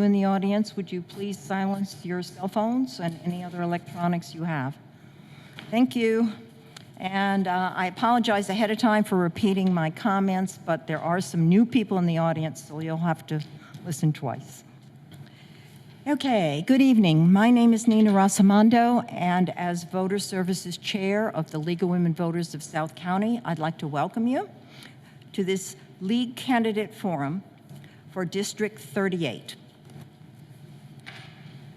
in the audience, would you please silence your cell phones and any other electronics you have? Thank you. And I apologize ahead of time for repeating my comments, but there are some new people in the audience, so you'll have to listen twice. Okay, good evening. My name is Nina Rosamondo, and as Voter Services Chair of the League of Women Voters of South County, I'd like to welcome you to this League Candidate Forum for District 38.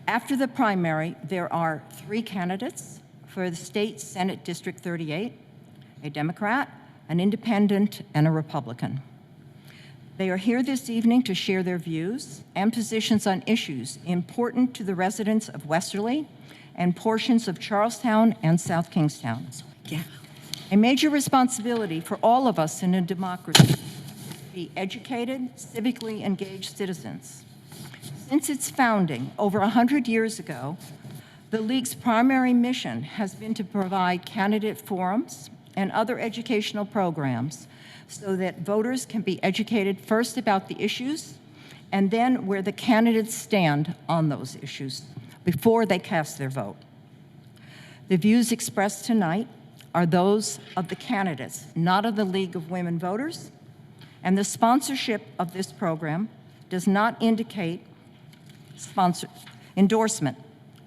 After the primary, there are 3 candidates for the State Senate District 38, a Democrat, an Independent, and a Republican. They are here this evening to share their views and positions on issues important to the residents of Westerly and portions of Charlestown and South Kingstown. Yeah. A major responsibility for all of us in a democracy is to be educated, civically engaged citizens. Since its founding over 100 years ago, the League's primary mission has been to provide candidate forums and other educational programs so that voters can be educated first about the issues and then where the candidates stand on those issues before they cast their vote. The views expressed tonight are those of the candidates, not of the League of Women Voters, and the sponsorship of this program does not indicate endorsement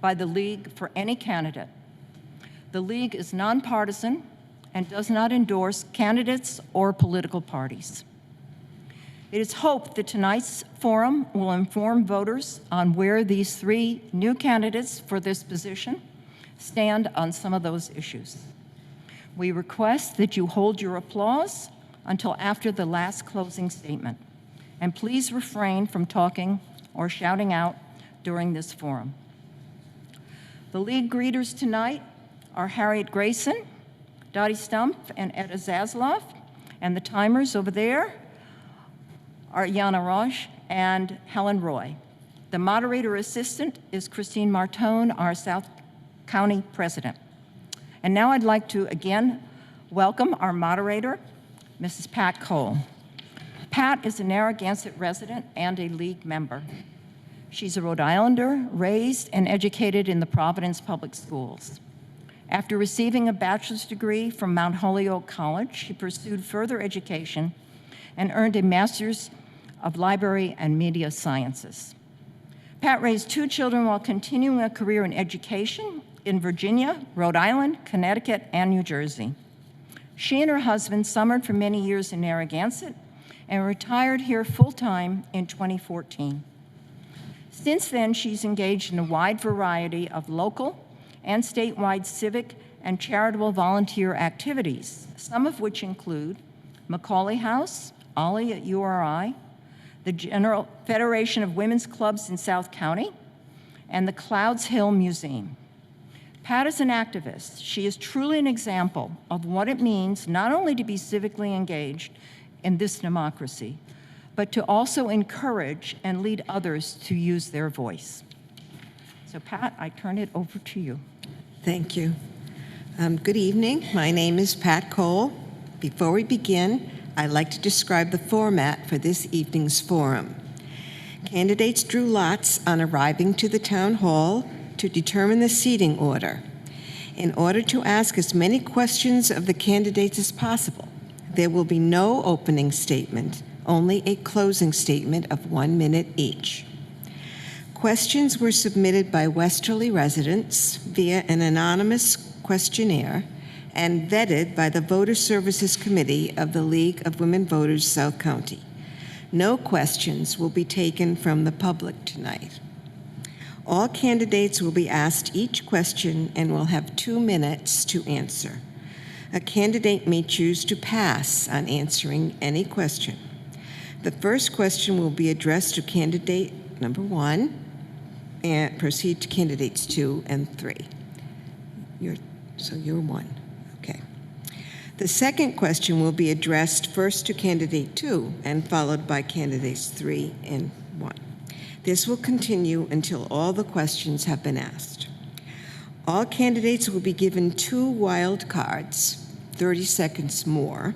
by the League for any candidate. The League is nonpartisan and does not endorse candidates or political parties. It is hoped that tonight's forum will inform voters on where these 3 new candidates for this position stand on some of those issues. We request that you hold your applause until after the last closing statement, and please refrain from talking or shouting out during this forum. The League greeters tonight are Harriet Grayson, Dottie Stump, and Etta Zasloff, and the timers over there are Yana Raj and Helen Roy. The moderator assistant is Christine Martone, our South County president. And now I'd like to again welcome our moderator, Mrs. Pat Cole. Pat is a Narragansett resident and a League member. She's a Rhode Islander, raised and educated in the Providence Public Schools. After receiving a bachelor's degree from Mount Holyoke College, she pursued further education and earned a master's of library and media sciences. Pat raised 2 children while continuing a career in education in Virginia, Rhode Island, Connecticut, and New Jersey. She and her husband summered for many years in Narragansett and retired here full-time in 2014. Since then, she's engaged in a wide variety of local and statewide civic and charitable volunteer activities, some of which include Macaulay House, Ollie at URI, the General Federation of Women's Clubs in South County, and the Clouds Hill Museum. Pat is an activist. She is truly an example of what it means not only to be civically engaged in this democracy, but to also encourage and lead others to use their voice. So Pat, I turn it over to you. Thank you. Good evening. My name is Pat Cole. Before we begin, I'd like to describe the format for this evening's forum. Candidates drew lots on arriving to the town hall to determine the seating order. In order to ask as many questions of the candidates as possible, there will be no opening statement, only a closing statement of 1 minute each. Questions were submitted by Westerly residents via an anonymous questionnaire and vetted by the Voter Services Committee of the League of Women Voters South County. No questions will be taken from the public tonight. All candidates will be asked each question and will have 2 minutes to answer. A candidate may choose to pass on answering any question. The first question will be addressed to candidate number 1 and proceed to candidates 2 and 3. You're 1, okay. The second question will be addressed first to candidate 2 and followed by candidates 3 and 1. This will continue until all the questions have been asked. All candidates will be given 2 wild cards, 30 seconds more,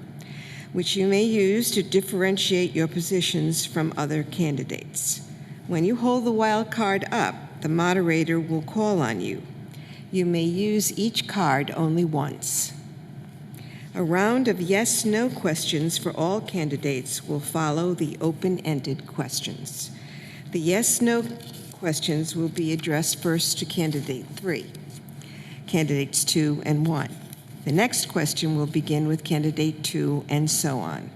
which you may use to differentiate your positions from other candidates. When you hold the wild card up, the moderator will call on you. You may use each card only once. A round of yes/no questions for all candidates will follow the open-ended questions. The yes/no questions will be addressed first to candidate 3, candidates 2 and 1. The next question will begin with candidate 2, and so on.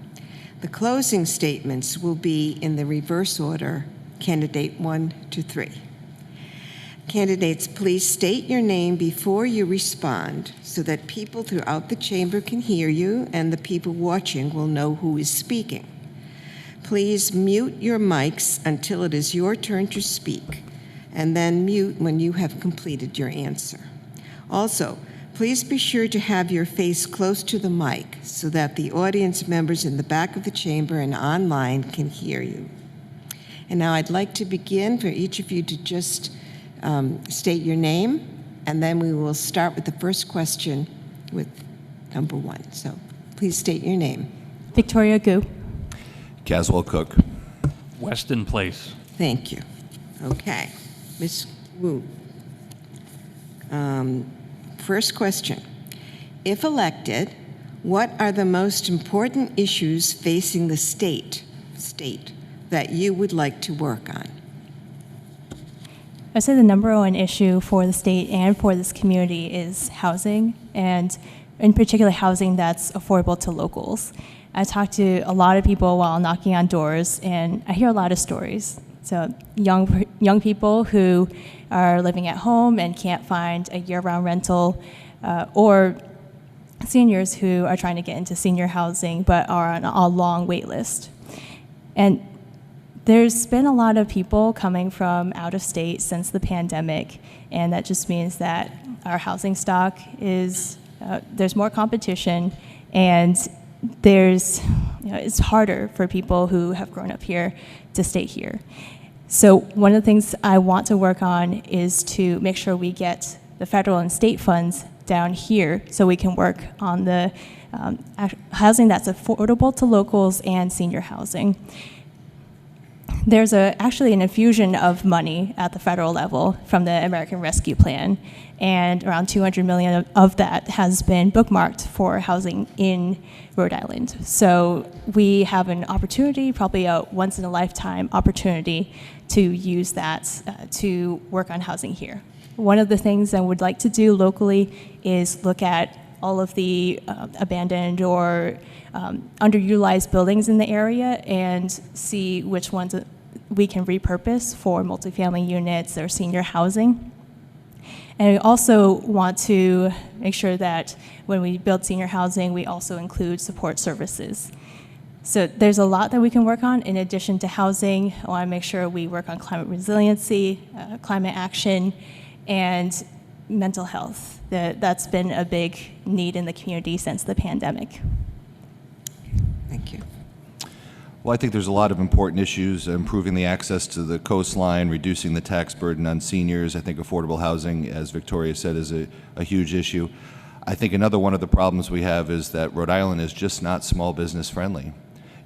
The closing statements will be in the reverse order, candidate 1 to 3. Candidates, please state your name before you respond so that people throughout the chamber can hear you and the people watching will know who is speaking. Please mute your mics until it is your turn to speak, and then mute when you have completed your answer. Also, please be sure to have your face close to the mic so that the audience members in the back of the chamber and online can hear you. And now I'd like to begin for each of you to just state your name, and then we will start with the first question with number 1. So please state your name. Victoria Gu. Caswell, Cooke. Westin Place. Thank you. Okay. Ms. Wu. First question. If elected, what are the most important issues facing the state that you would like to work on? I'd say the number one issue for the state and for this community is housing, and in particular housing that's affordable to locals. I talk to a lot of people while knocking on doors, and I hear a lot of stories. So young people who are living at home and can't find a year-round rental, or seniors who are trying to get into senior housing but are on a long wait list. And there's been a lot of people coming from out of state since the pandemic, and that just means that our housing stock is, there's more competition, and it's harder for people who have grown up here to stay here. So one of the things I want to work on is to make sure we get the federal and state funds down here so we can work on the housing that's affordable to locals and senior housing. There's actually an infusion of money at the federal level from the American Rescue Plan, and around $200 million of that has been bookmarked for housing in Rhode Island. So we have an opportunity, probably a once-in-a-lifetime opportunity, to use that to work on housing here. One of the things I would like to do locally is look at all of the abandoned or underutilized buildings in the area and see which ones we can repurpose for multifamily units or senior housing. And I also want to make sure that when we build senior housing, we also include support services. So there's a lot that we can work on in addition to housing. I want to make sure we work on climate resiliency, climate action, and mental health. That's been a big need in the community since the pandemic. Thank you. Well, I think there's a lot of important issues: improving the access to the coastline, reducing the tax burden on seniors. I think affordable housing, as Victoria said, is a huge issue. I think another one of the problems we have is that Rhode Island is just not small business friendly.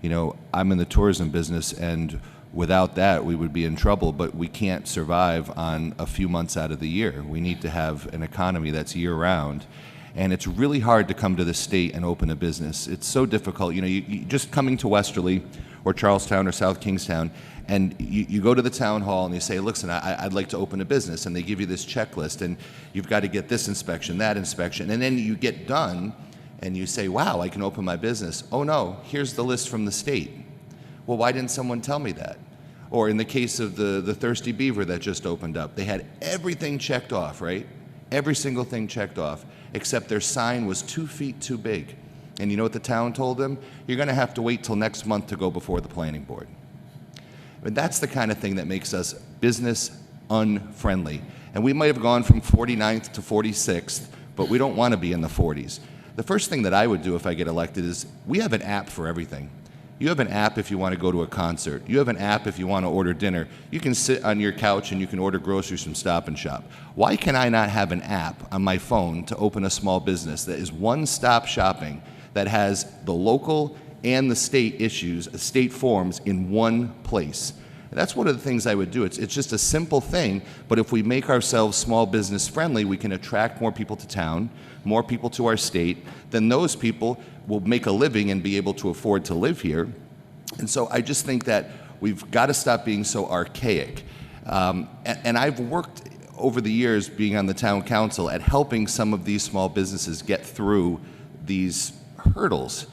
You know, I'm in the tourism business, and without that, we would be in trouble, but we can't survive on a few months out of the year. We need to have an economy that's year-round. And it's really hard to come to the state and open a business. It's so difficult. You know, you just coming to Westerly or Charlestown or South Kingstown, and you go to the town hall and you say, listen, I'd like to open a business, and they give you this checklist, and you've got to get this inspection, that inspection, and then you get done, and you say, wow, I can open my business. Oh no, here's the list from the state. Well, why didn't someone tell me that? Or in the case of the Thirsty Beaver that just opened up, they had everything checked off, right? Every single thing checked off, except their sign was 2 feet too big. And you know what the town told them? You're going to have to wait till next month to go before the planning board. But that's the kind of thing that makes us business unfriendly. And we might have gone from 49th to 46th, but we don't want to be in the 40s. The first thing that I would do if I get elected is we have an app for everything. You have an app if you want to go to a concert. You have an app if you want to order dinner. You can sit on your couch and you can order groceries from Stop and Shop. Why can I not have an app on my phone to open a small business that is one-stop shopping, that has the local and the state issues, state forms in one place? That's one of the things I would do. It's just a simple thing, but if we make ourselves small business friendly, we can attract more people to town, more people to our state. Then those people will make a living and be able to afford to live here. And so I just think that we've got to stop being so archaic. And I've worked over the years, being on the town council, at helping some of these small businesses get through these hurdles.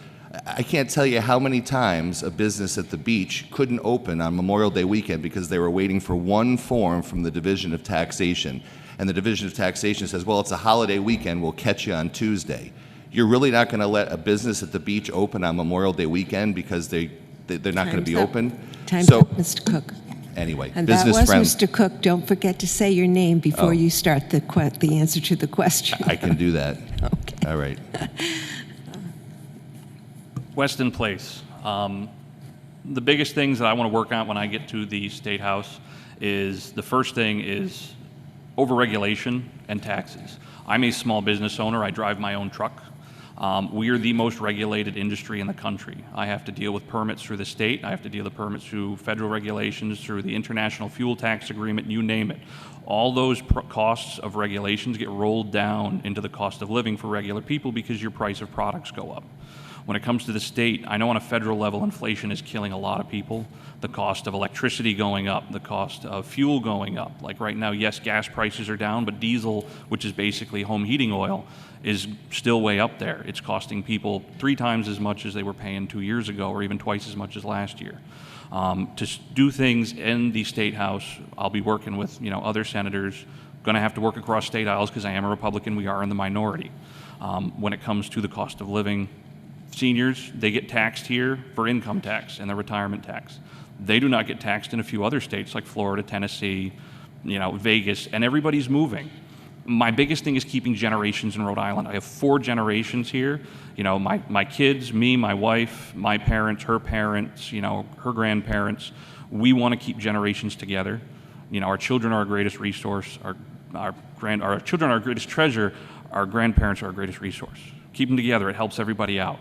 I can't tell you how many times a business at the beach couldn't open on Memorial Day weekend because they were waiting for one form from the Division of Taxation. And the Division of Taxation says, well, it's a holiday weekend, we'll catch you on Tuesday. You're really not going to let a business at the beach open on Memorial Day weekend because they're not going to be open? Time's up, Mr. Cooke. Anyway, And business that was friends. Mr. Cooke. Don't forget to say your name before you start the answer to the question. I can do that. Okay. All right. Westin Place. The biggest things that I want to work on when I get to the State House is, the first thing is overregulation and taxes. I'm a small business owner. I drive my own truck. We are the most regulated industry in the country. I have to deal with permits through the state. I have to deal with permits through federal regulations, through the International Fuel Tax Agreement, you name it. All those costs of regulations get rolled down into the cost of living for regular people because your price of products go up. When it comes to the state, I know on a federal level, inflation is killing a lot of people. The cost of electricity going up, the cost of fuel going up. Like right now, yes, gas prices are down, but diesel, which is basically home heating oil, is still way up there. It's costing people 3 times as much as they were paying 2 years ago, or even twice as much as last year. To do things in the State House, I'll be working with other senators. Going to have to work across state aisles because I am a Republican. We are in the minority. When it comes to the cost of living, seniors, they get taxed here for income tax and their retirement tax. They do not get taxed in a few other states like Florida, Tennessee, Vegas, and everybody's moving. My biggest thing is keeping generations in Rhode Island. I have 4 generations here. My kids, me, my wife, my parents, her grandparents. We want to keep generations together. Our children are our greatest resource. Our children are our greatest treasure. Our grandparents are our greatest resource. Keep them together. It helps everybody out.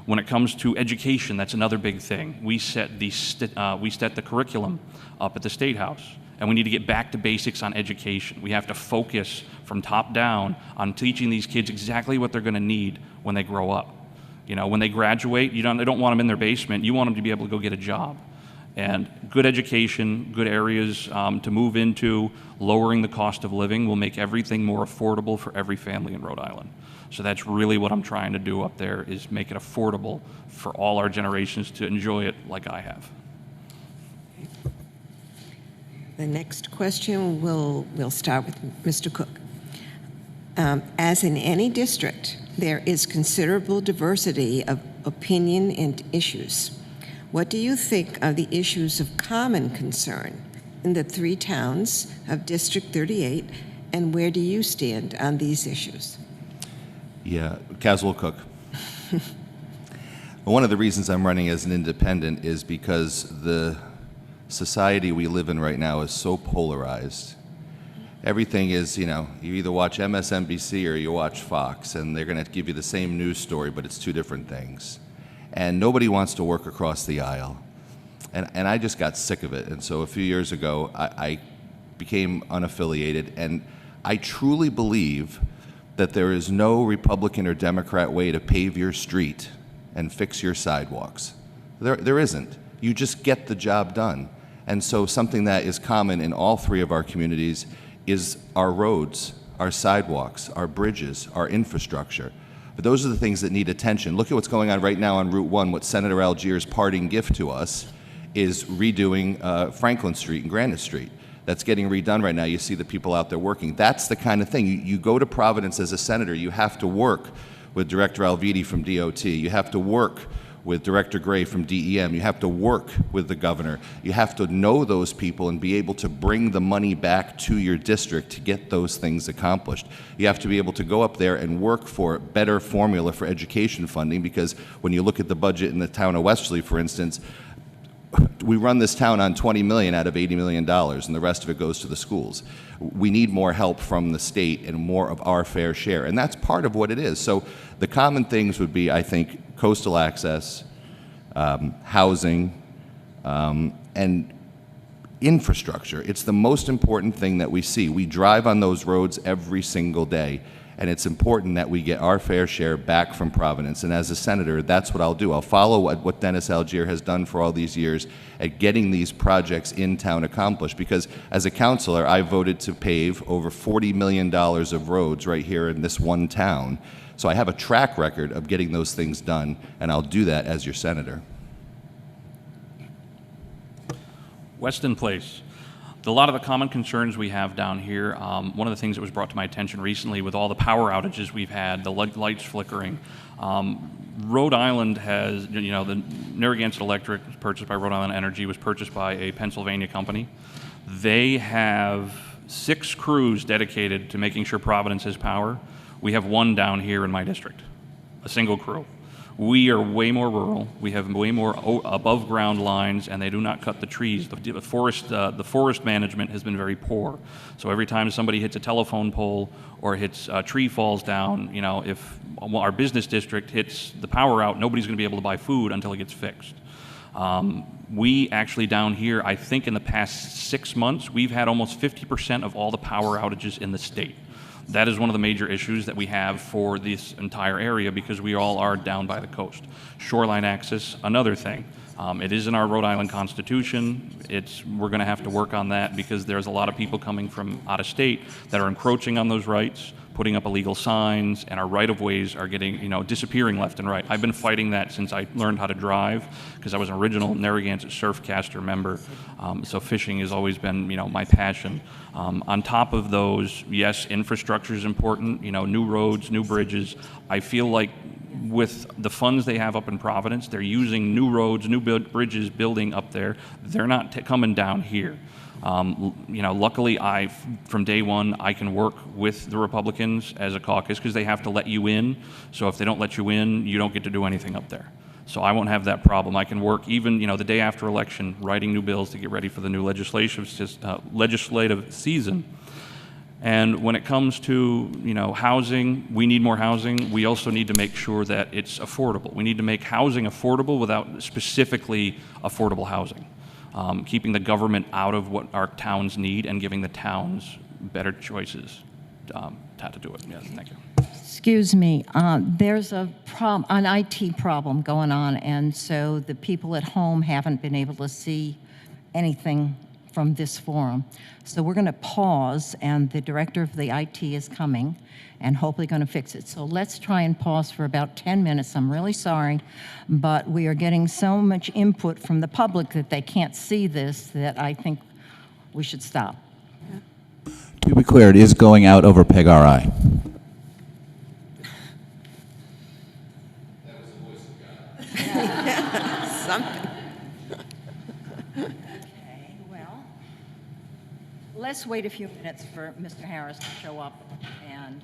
When it comes to education, that's another big thing. We set the curriculum up at the State House, and we need to get back to basics on education. We have to focus from top down on teaching these kids exactly what they're going to need when they grow up. When they graduate, you don't want them in their basement. You want them to be able to go get a job. And good education, good areas to move into, lowering the cost of living will make everything more affordable for every family in Rhode Island. So that's really what I'm trying to do up there, is make it affordable for all our generations to enjoy it like I have. The next question we'll start with Mr. Cooke. As in any district, there is considerable diversity of opinion and issues. What do you think are the issues of common concern in the 3 towns of District 38, and where do you stand on these issues? Yeah, Caswell, Cooke. One of the reasons I'm running as an independent is because the society we live in right now is so polarized. Everything is, you either watch MSNBC or you watch Fox, and they're going to give you the same news story, but it's 2 different things. And nobody wants to work across the aisle. And I just got sick of it. And so a few years ago, I became unaffiliated, and I truly believe that there is no Republican or Democrat way to pave your street and fix your sidewalks. There isn't. You just get the job done. And so something that is common in all 3 of our communities is our roads, our sidewalks, our bridges, our infrastructure. But those are the things that need attention. Look at what's going on right now on Route 1. What Senator Algier's parting gift to us is redoing Franklin Street and Granite Street. That's getting redone right now. You see the people out there working. That's the kind of thing. You go to Providence as a senator, you have to work with Director Alviti from DOT. You have to work with Director Gray from DEM. You have to work with the governor. You have to know those people and be able to bring the money back to your district to get those things accomplished. You have to be able to go up there and work for a better formula for education funding, because when you look at the budget in the town of Westerly, for instance, we run this town on $20 million out of $80 million, and the rest of it goes to the schools. We need more help from the state and more of our fair share, and that's part of what it is. So the common things would be, I think, coastal access, housing, and infrastructure. It's the most important thing that we see. We drive on those roads every single day, and it's important that we get our fair share back from Providence. And as a senator, that's what I'll do. I'll follow what Dennis Algier has done for all these years at getting these projects in town accomplished, because as a councilor, I voted to pave over $40 million of roads right here in this one town. So I have a track record of getting those things done, and I'll do that as your senator. Westin Place. A lot of the common concerns we have down here, one of the things that was brought to my attention recently with all the power outages we've had, the lights flickering, Rhode Island has, the Narragansett Electric, purchased by Rhode Island Energy, was purchased by a Pennsylvania company. They have 6 crews dedicated to making sure Providence has power. We have 1 down here in my district, a single crew. We are way more rural. We have way more above ground lines, and they do not cut the trees. The forest management has been very poor. So every time somebody hits a telephone pole or hits a tree falls down, if our business district hits the power out, nobody's going to be able to buy food until it gets fixed. We actually down here, I think in the past 6 months, we've had almost 50% of all the power outages in the state. That is one of the major issues that we have for this entire area because we all are down by the coast. Shoreline access, another thing. It is in our Rhode Island Constitution. We're going to have to work on that because there's a lot of people coming from out of state that are encroaching on those rights, putting up illegal signs, and our right-of-ways are getting, disappearing left and right. I've been fighting that since I learned how to drive because I was an original Narragansett Surfcaster member. So fishing has always been, my passion. On top of those, yes, infrastructure is important, new roads, new bridges. I feel like with the funds they have up in Providence, they're using new roads, new bridges, building up there. They're not coming down here. Luckily, from day one, I can work with the Republicans as a caucus because they have to let you in. So if they don't let you in, you don't get to do anything up there. So I won't have that problem. I can work even, the day after election, writing new bills to get ready for the new legislative season. And when it comes to, housing, we need more housing. We also need to make sure that it's affordable. We need to make housing affordable without specifically affordable housing. Keeping the government out of what our towns need and giving the towns better choices how to do it. Yes, thank you. Excuse me, there's an IT problem going on, and so the people at home haven't been able to see anything from this forum. So we're going to pause, and the director of the IT is coming and hopefully going to fix it. So let's try and pause for about 10 minutes. I'm really sorry, but we are getting so much input from the public that they can't see this that I think we should stop. To be clear, it is going out over PEG-RI. Something. Okay, well, let's wait a few minutes for Mr. Harris to show up and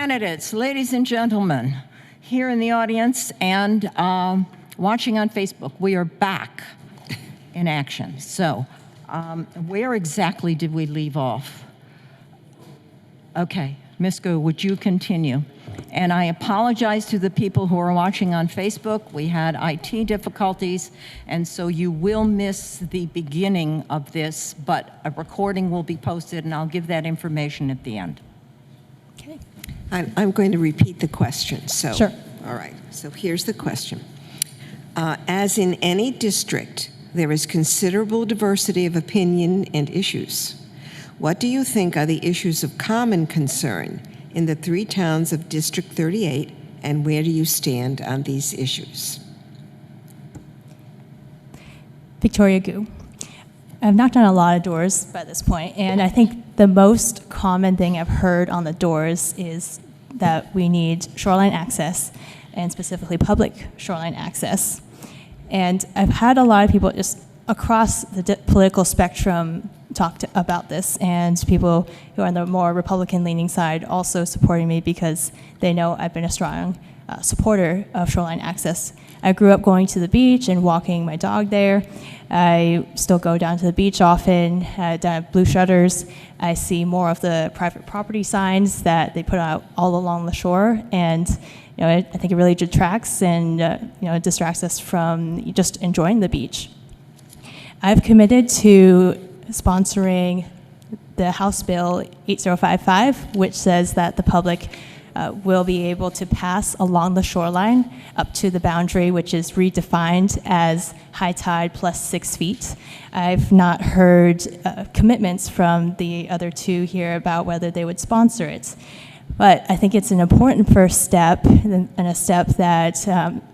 Candidates, ladies and gentlemen, here in the audience and watching on Facebook, we are back in action. So, where exactly did we leave off? Okay, Misko, would you continue? And I apologize to the people who are watching on Facebook. We had IT difficulties, and so you will miss the beginning of this, but a recording will be posted, and I'll give that information at the end. Okay. I'm going to repeat the question. So, Sure. All right. So here's the question. As in any district, there is considerable diversity of opinion and issues. What do you think are the issues of common concern in the 3 towns of District 38, and where do you stand on these issues? Victoria Gu. I've knocked on a lot of doors by this point, and I think the most common thing I've heard on the doors is that we need shoreline access, and specifically public shoreline access. And I've had a lot of people just across the political spectrum talk about this, and people who are on the more Republican-leaning side also supporting me because they know I've been a strong supporter of shoreline access. I grew up going to the beach and walking my dog there. I still go down to the beach often, down at Blue Shutters. I see more of the private property signs that they put out all along the shore, and I think it really detracts and it distracts us from just enjoying the beach. I've committed to sponsoring the House Bill 8055, which says that the public will be able to pass along the shoreline up to the boundary, which is redefined as high tide plus 6 feet. I've not heard commitments from the other 2 here about whether they would sponsor it. But I think it's an important first step, and a step that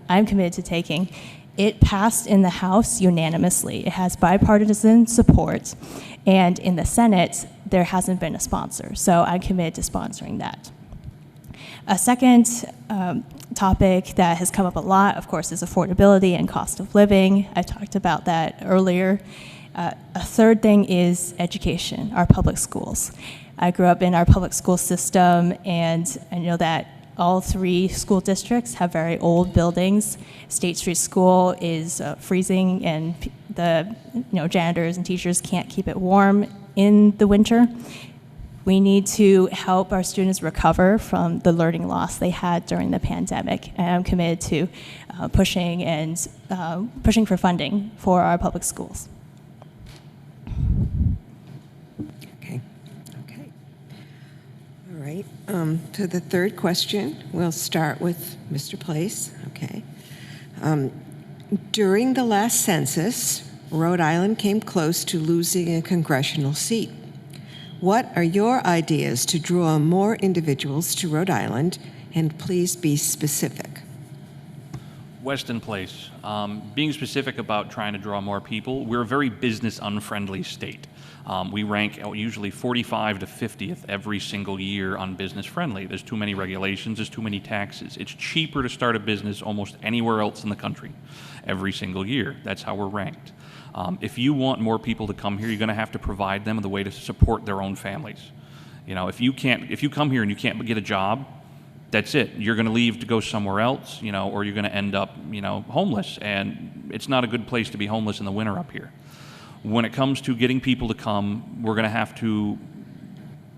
I'm committed to taking. It passed in the House unanimously. It has bipartisan support. And in the Senate, there hasn't been a sponsor. So I'm committed to sponsoring that. A second topic that has come up a lot, of course, is affordability and cost of living. I talked about that earlier. A third thing is education, our public schools. I grew up in our public school system, and I know that all 3 school districts have very old buildings. State Street School is freezing, and the janitors and teachers can't keep it warm in the winter. We need to help our students recover from the learning loss they had during the pandemic, and I'm committed to pushing for funding for our public schools. Okay. All right. To the third question, we'll start with Mr. Place. Okay. During the last census, Rhode Island came close to losing a congressional seat. What are your ideas to draw more individuals to Rhode Island, and please be specific? Westin Place. Being specific about trying to draw more people, we're a very business-unfriendly state. We rank usually 45 to 50th every single year on business-friendly. There's too many regulations, there's too many taxes. It's cheaper to start a business almost anywhere else in the country every single year. That's how we're ranked. If you want more people to come here, you're going to have to provide them with a way to support their own families. If you come here and you can't get a job, that's it. You're going to leave to go somewhere else, or you're going to end up, homeless. And it's not a good place to be homeless in the winter up here. When it comes to getting people to come, we're going to have to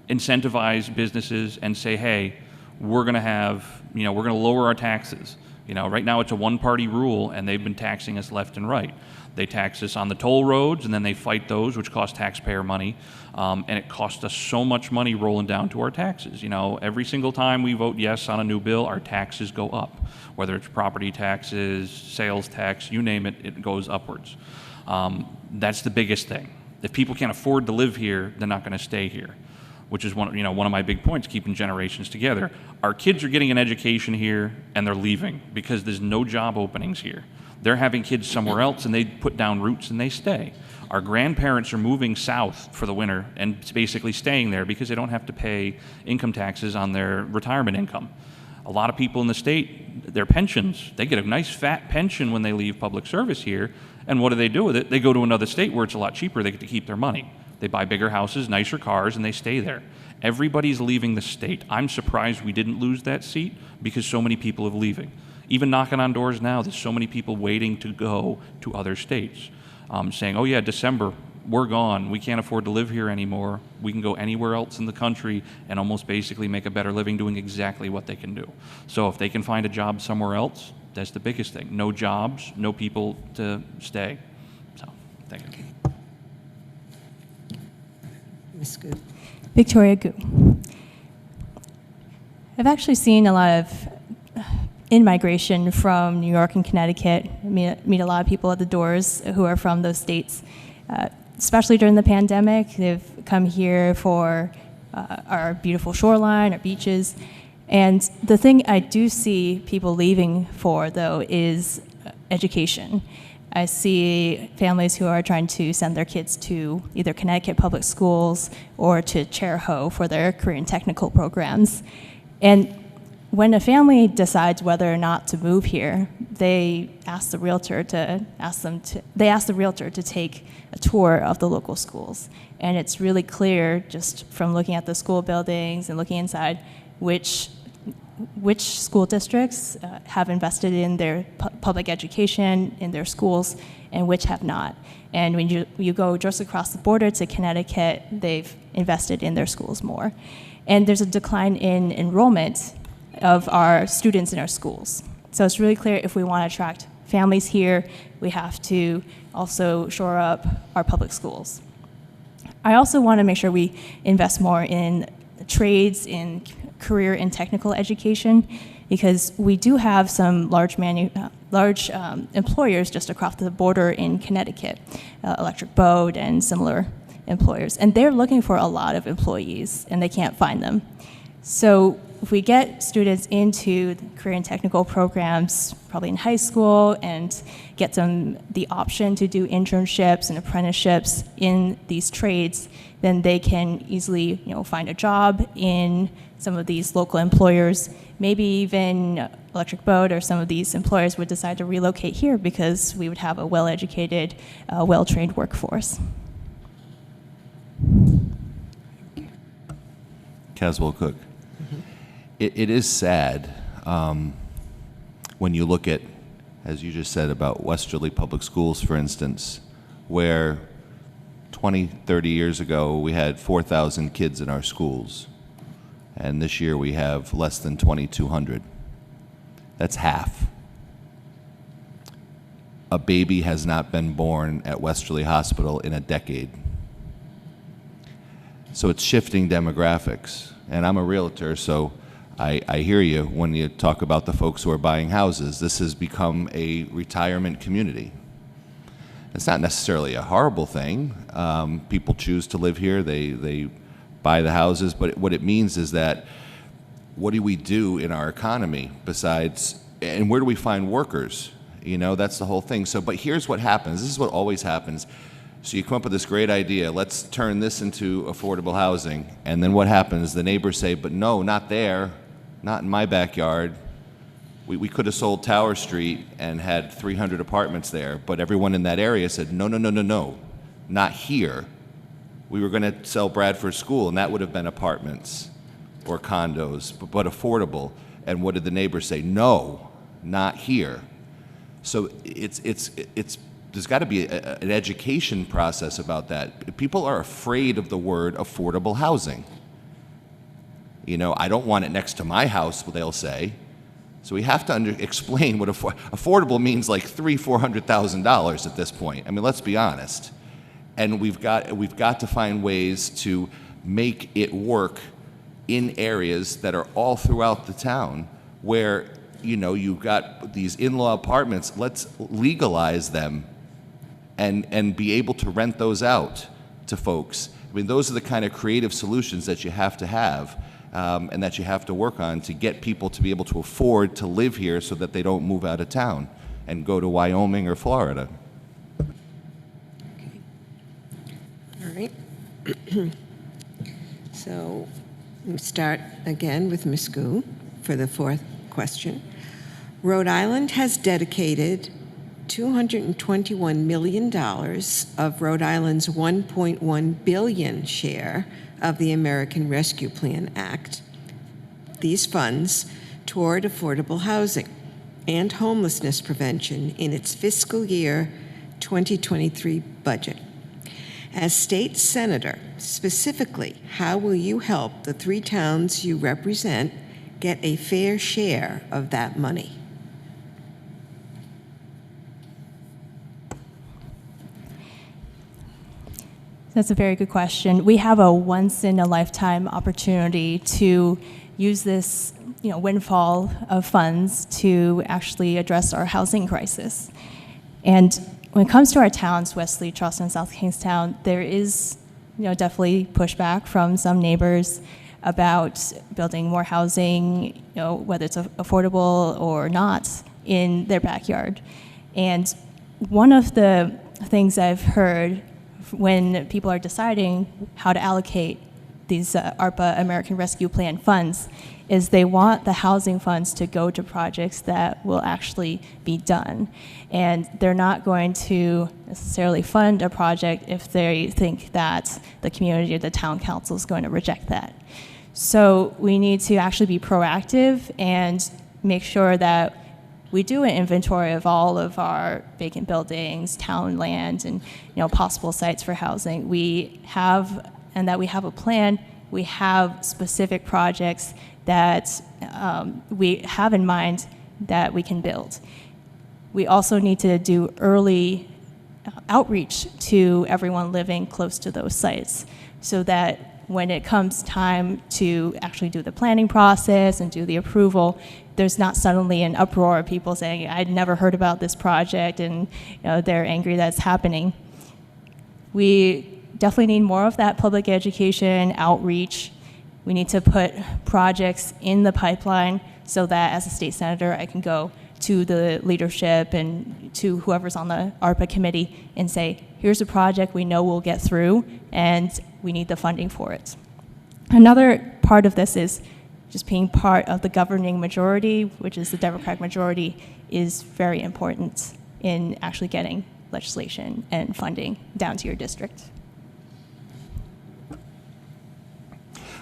incentivize businesses and say, hey, we're going to lower our taxes. Right now it's a one-party rule, and they've been taxing us left and right. They tax us on the toll roads, and then they fight those, which cost taxpayer money, and it costs us so much money rolling down to our taxes. Every single time we vote yes on a new bill, our taxes go up. Whether it's property taxes, sales tax, you name it, it goes upwards. That's the biggest thing. If people can't afford to live here, they're not going to stay here, which is one of my big points, keeping generations together. Our kids are getting an education here, and they're leaving because there's no job openings here. They're having kids somewhere else, and they put down roots and they stay. Our grandparents are moving south for the winter and basically staying there because they don't have to pay income taxes on their retirement income. A lot of people in the state, their pensions, they get a nice fat pension when they leave public service here, and what do they do with it? They go to another state where it's a lot cheaper, they get to keep their money. They buy bigger houses, nicer cars, and they stay there. Everybody's leaving the state. I'm surprised we didn't lose that seat because so many people are leaving. Even knocking on doors now, there's so many people waiting to go to other states, saying, oh yeah, December, we're gone. We can't afford to live here anymore. We can go anywhere else in the country and almost basically make a better living doing exactly what they can do. So if they can find a job somewhere else, that's the biggest thing. No jobs, no people to stay. So, thank you. Ms. Cooke. Victoria Gu. I've actually seen a lot of in-migration from New York and Connecticut. I meet a lot of people at the doors who are from those states. Especially during the pandemic, they've come here for our beautiful shoreline, our beaches. And the thing I do see people leaving for, though, is education. I see families who are trying to send their kids to either Connecticut public schools or to Chariho for their career and technical programs. And when a family decides whether or not to move here, they ask the realtor to take a tour of the local schools. And it's really clear just from looking at the school buildings and looking inside which school districts have invested in their public education, in their schools, and which have not. And when you go just across the border to Connecticut, they've invested in their schools more. And there's a decline in enrollment of our students in our schools. So it's really clear if we want to attract families here, we have to also shore up our public schools. I also want to make sure we invest more in trades, in career and technical education, because we do have some large employers just across the border in Connecticut, Electric Boat and similar employers, and they're looking for a lot of employees and they can't find them. So if we get students into the career and technical programs, probably in high school, and get them the option to do internships and apprenticeships in these trades, then they can easily, find a job in some of these local employers. Maybe even Electric Boat or some of these employers would decide to relocate here because we would have a well-educated, well-trained workforce. Caswell Cooke. It is sad when you look at, as you just said, about Westerly Public Schools, for instance, where 20, 30 years ago we had 4,000 kids in our schools, and this year we have less than 2,200. That's half. A baby has not been born at Westerly Hospital in a decade. So it's shifting demographics. And I'm a realtor, so I hear you when you talk about the folks who are buying houses. This has become a retirement community. It's not necessarily a horrible thing. People choose to live here. They buy the houses. But what it means is that what do we do in our economy besides, and where do we find workers? That's the whole thing. So, but here's what happens. This is what always happens. So you come up with this great idea, let's turn this into affordable housing, and then what happens? The neighbors say, but no, not there, not in my backyard. We could have sold Tower Street and had 300 apartments there, but everyone in that area said, no, not here. We were going to sell Bradford School, and that would have been apartments or condos, but affordable. And what did the neighbors say? No, not here. So there's got to be an education process about that. People are afraid of the word affordable housing. I don't want it next to my house, they'll say. So we have to explain what affordable means, like $300,000-$400,000 at this point. I mean, let's be honest. And we've got to find ways to make it work in areas that are all throughout the town where, you've got these in-law apartments. Let's legalize them and be able to rent those out to folks. I mean, those are the kind of creative solutions that you have to have and that you have to work on to get people to be able to afford to live here so that they don't move out of town and go to Wyoming or Florida. All right. So we start again with Ms. Gu for the fourth question. Rhode Island has dedicated $221 million of Rhode Island's $1.1 billion share of the American Rescue Plan Act, these funds, toward affordable housing and homelessness prevention in its fiscal year 2023 budget. As state senator, specifically, how will you help the 3 towns you represent get a fair share of that money? That's a very good question. We have a once-in-a-lifetime opportunity to use this, windfall of funds to actually address our housing crisis. And when it comes to our towns, Wesley, Charleston, South Kingstown, there is, definitely pushback from some neighbors about building more housing, whether it's affordable or not, in their backyard. And one of the things I've heard when people are deciding how to allocate these ARPA American Rescue Plan funds is they want the housing funds to go to projects that will actually be done. And they're not going to necessarily fund a project if they think that the community or the town council is going to reject that. So we need to actually be proactive and make sure that we do an inventory of all of our vacant buildings, town land, and possible sites for housing. We have a plan. We have specific projects that we have in mind that we can build. We also need to do early outreach to everyone living close to those sites so that when it comes time to actually do the planning process and do the approval, there's not suddenly an uproar of people saying, I'd never heard about this project, and they're angry that it's happening. We definitely need more of that public education, outreach. We need to put projects in the pipeline so that as a state senator, I can go to the leadership and to whoever's on the ARPA committee and say, here's a project we know we'll get through, and we need the funding for it. Another part of this is just being part of the governing majority, which is the Democratic majority, is very important in actually getting legislation and funding down to your district.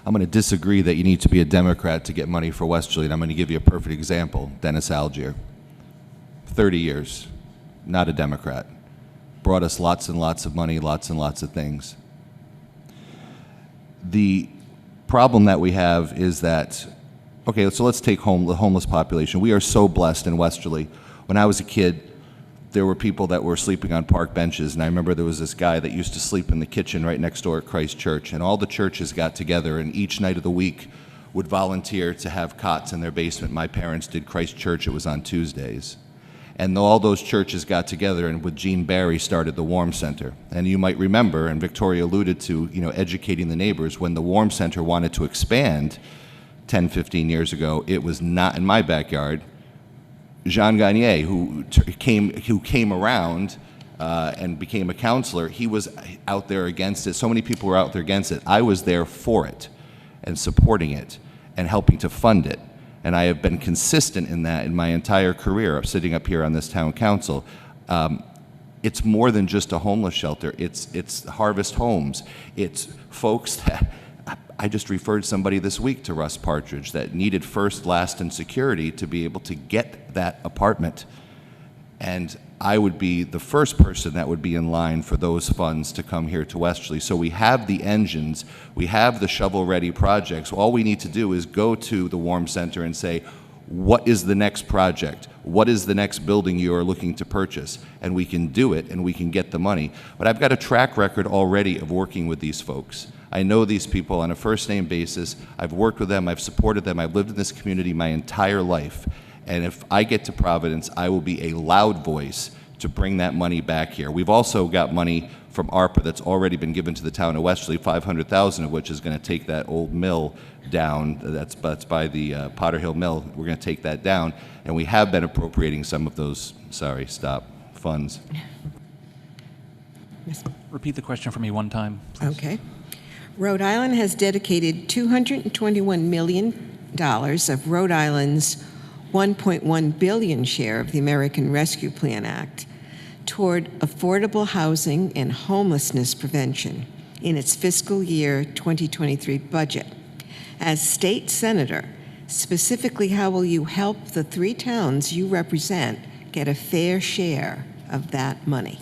I'm going to disagree that you need to be a Democrat to get money for Westerly, and I'm going to give you a perfect example. Dennis Algier, 30 years, not a Democrat. Brought us lots and lots of money, lots and lots of things. The problem that we have is that, okay, so let's take the homeless population. We are so blessed in Westerly. When I was a kid, there were people that were sleeping on park benches, and I remember there was this guy that used to sleep in the kitchen right next door at Christ Church, and all the churches got together, and each night of the week would volunteer to have cots in their basement. My parents did Christ Church. It was on Tuesdays. And all those churches got together, and with Gene Barry started the Warm Center. And you might remember, and Victoria alluded to, educating the neighbors, when the Warm Center wanted to expand 10, 15 years ago, it was not in my backyard. Jean Gagné, who came around and became a counselor, he was out there against it. So many people were out there against it. I was there for it and supporting it and helping to fund it. And I have been consistent in that in my entire career of sitting up here on this town council. It's more than just a homeless shelter. It's Harvest Homes. It's folks that, I just referred somebody this week to Russ Partridge that needed first, last, and security to be able to get that apartment. And I would be the first person that would be in line for those funds to come here to Westerly. So we have the engines, we have the shovel-ready projects. All we need to do is go to the Warm Center and say, what is the next project? What is the next building you are looking to purchase? And we can do it, and we can get the money. But I've got a track record already of working with these folks. I know these people on a first-name basis. I've worked with them. I've supported them. I've lived in this community my entire life. And if I get to Providence, I will be a loud voice to bring that money back here. We've also got money from ARPA that's already been given to the town of Westerly, $500,000 of which is going to take that old mill down. That's by the Potter Hill Mill. We're going to take that down. And we have been appropriating some of those, funds. Repeat the question for me one time, please. Okay. Rhode Island has dedicated $221 million of Rhode Island's $1.1 billion share of the American Rescue Plan Act toward affordable housing and homelessness prevention in its fiscal year 2023 budget. As state senator, specifically, how will you help the 3 towns you represent get a fair share of that money?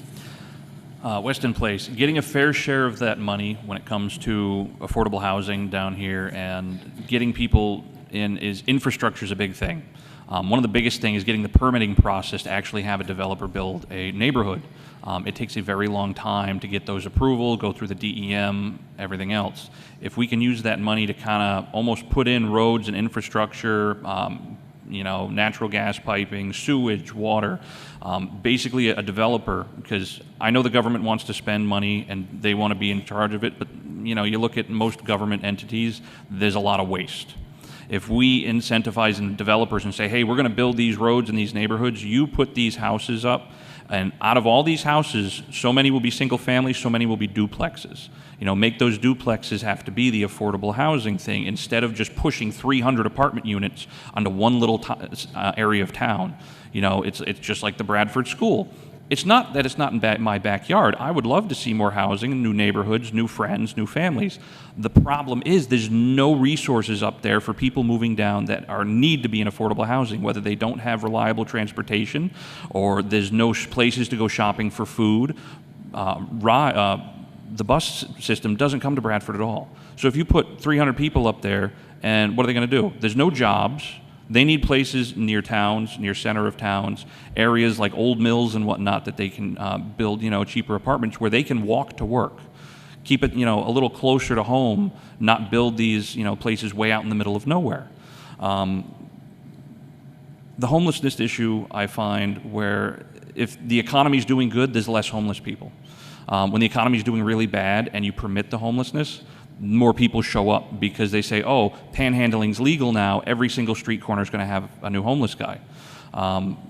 Westin Place, getting a fair share of that money when it comes to affordable housing down here and getting people in is infrastructure is a big thing. One of the biggest things is getting the permitting process to actually have a developer build a neighborhood. It takes a very long time to get those approvals, go through the DEM, everything else. If we can use that money to kind of almost put in roads and infrastructure, natural gas piping, sewage, water, basically a developer, because I know the government wants to spend money and they want to be in charge of it, but you look at most government entities, there's a lot of waste. If we incentivize developers and say, hey, we're going to build these roads in these neighborhoods, you put these houses up, and out of all these houses, so many will be single family, so many will be duplexes. Make those duplexes have to be the affordable housing thing instead of just pushing 300 apartment units onto one little area of town. It's just like the Bradford School. It's not that it's not in my backyard. I would love to see more housing, new neighborhoods, new friends, new families. The problem is there's no resources up there for people moving down that need to be in affordable housing, whether they don't have reliable transportation or there's no places to go shopping for food. The bus system doesn't come to Bradford at all. So if you put 300 people up there, and what are they going to do? There's no jobs. They need places near towns, near center of towns, areas like old mills and whatnot that they can build, cheaper apartments where they can walk to work. Keep it, a little closer to home, not build these, places way out in the middle of nowhere. The homelessness issue, I find, where if the economy's doing good, there's less homeless people. When the economy's doing really bad and you permit the homelessness, more people show up because they say, oh, panhandling's legal now, every single street corner is going to have a new homeless guy,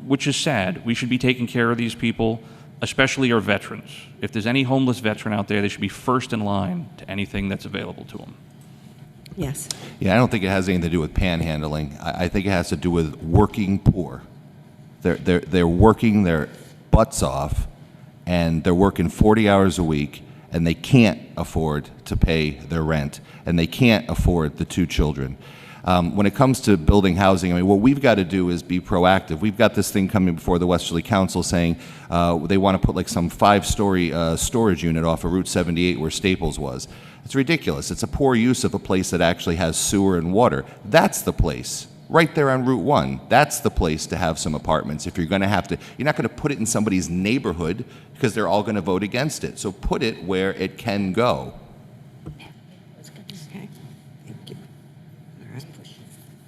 which is sad. We should be taking care of these people, especially our veterans. If there's any homeless veteran out there, they should be first in line to anything that's available to them. Yes. Yeah, I don't think it has anything to do with panhandling. I think it has to do with working poor. They're working their butts off, and they're working 40 hours a week, and they can't afford to pay their rent, and they can't afford the 2 children. When it comes to building housing, what we've got to do is be proactive. We've got this thing coming before the Westerly Council saying they want to put like some 5-story storage unit off of Route 78 where Staples was. It's ridiculous. It's a poor use of a place that actually has sewer and water. That's the place. Right there on Route 1. That's the place to have some apartments. If you're going to have to, you're not going to put it in somebody's neighborhood because they're all going to vote against it. So put it where it can go. Okay. Thank you.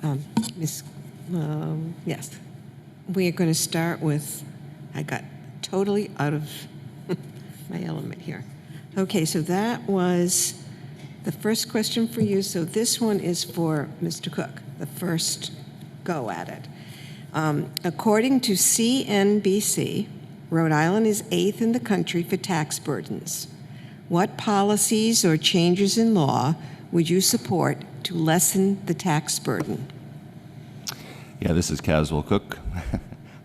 All right. Yes. We are going to start with, I got totally out of my element here. Okay, so that was the first question for you. So this one is for Mr. Cooke, the first go at it. According to CNBC, Rhode Island is 8th in the country for tax burdens. What policies or changes in law would you support to lessen the tax burden? Yeah, this is Caswell Cooke.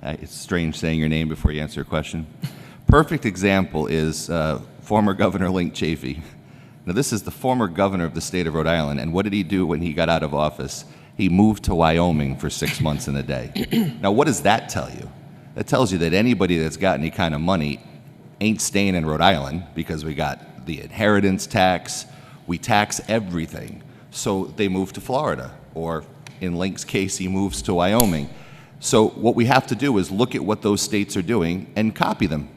It's strange saying your name before you answer a question. Perfect example is former Governor Link Chafee. Now, this is the former governor of the state of Rhode Island, and what did he do when he got out of office? He moved to Wyoming for 6 months and a day. Now, what does that tell you? That tells you that anybody that's got any kind of money ain't staying in Rhode Island because we got the inheritance tax, we tax everything. So they move to Florida, or in Link's case, he moves to Wyoming. So what we have to do is look at what those states are doing and copy them.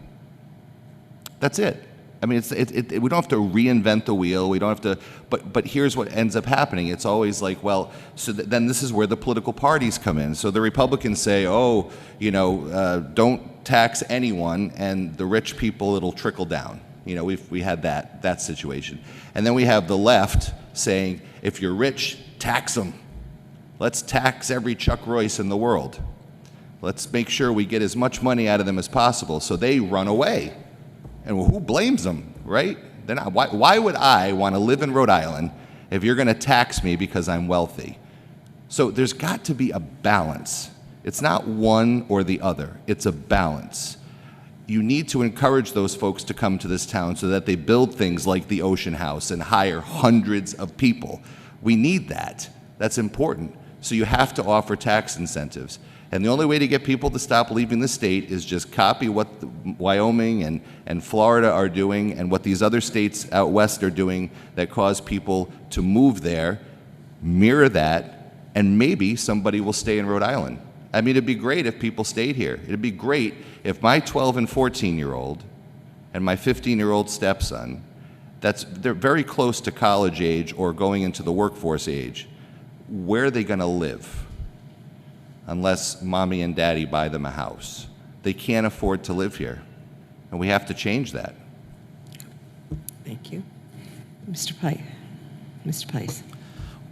That's it. I mean, we don't have to reinvent the wheel. We don't have to, but here's what ends up happening. It's always like, well, so then this is where the political parties come in. So the Republicans say, oh, don't tax anyone, and the rich people, it'll trickle down. We had that situation. And then we have the left saying, if you're rich, tax them. Let's tax every Chuck Royce in the world. Let's make sure we get as much money out of them as possible. So they run away. And who blames them, right? They're not, why would I want to live in Rhode Island if you're going to tax me because I'm wealthy? So there's got to be a balance. It's not one or the other. It's a balance. you need to encourage those folks to come to this town so that they build things like the Ocean House and hire hundreds of people. We need that. That's important. So you have to offer tax incentives. And the only way to get people to stop leaving the state is just copy what Wyoming and Florida are doing and what these other states out west are doing that cause people to move there, mirror that, and maybe somebody will stay in Rhode Island. I mean, it'd be great if people stayed here. It'd be great if my 12 and 14-year-old and my 15-year-old stepson, they're very close to college age or going into the workforce age. Where are they going to live unless mommy and daddy buy them a house? They can't afford to live here, and we have to change that. Thank you. Mr. Place. Mr. Place.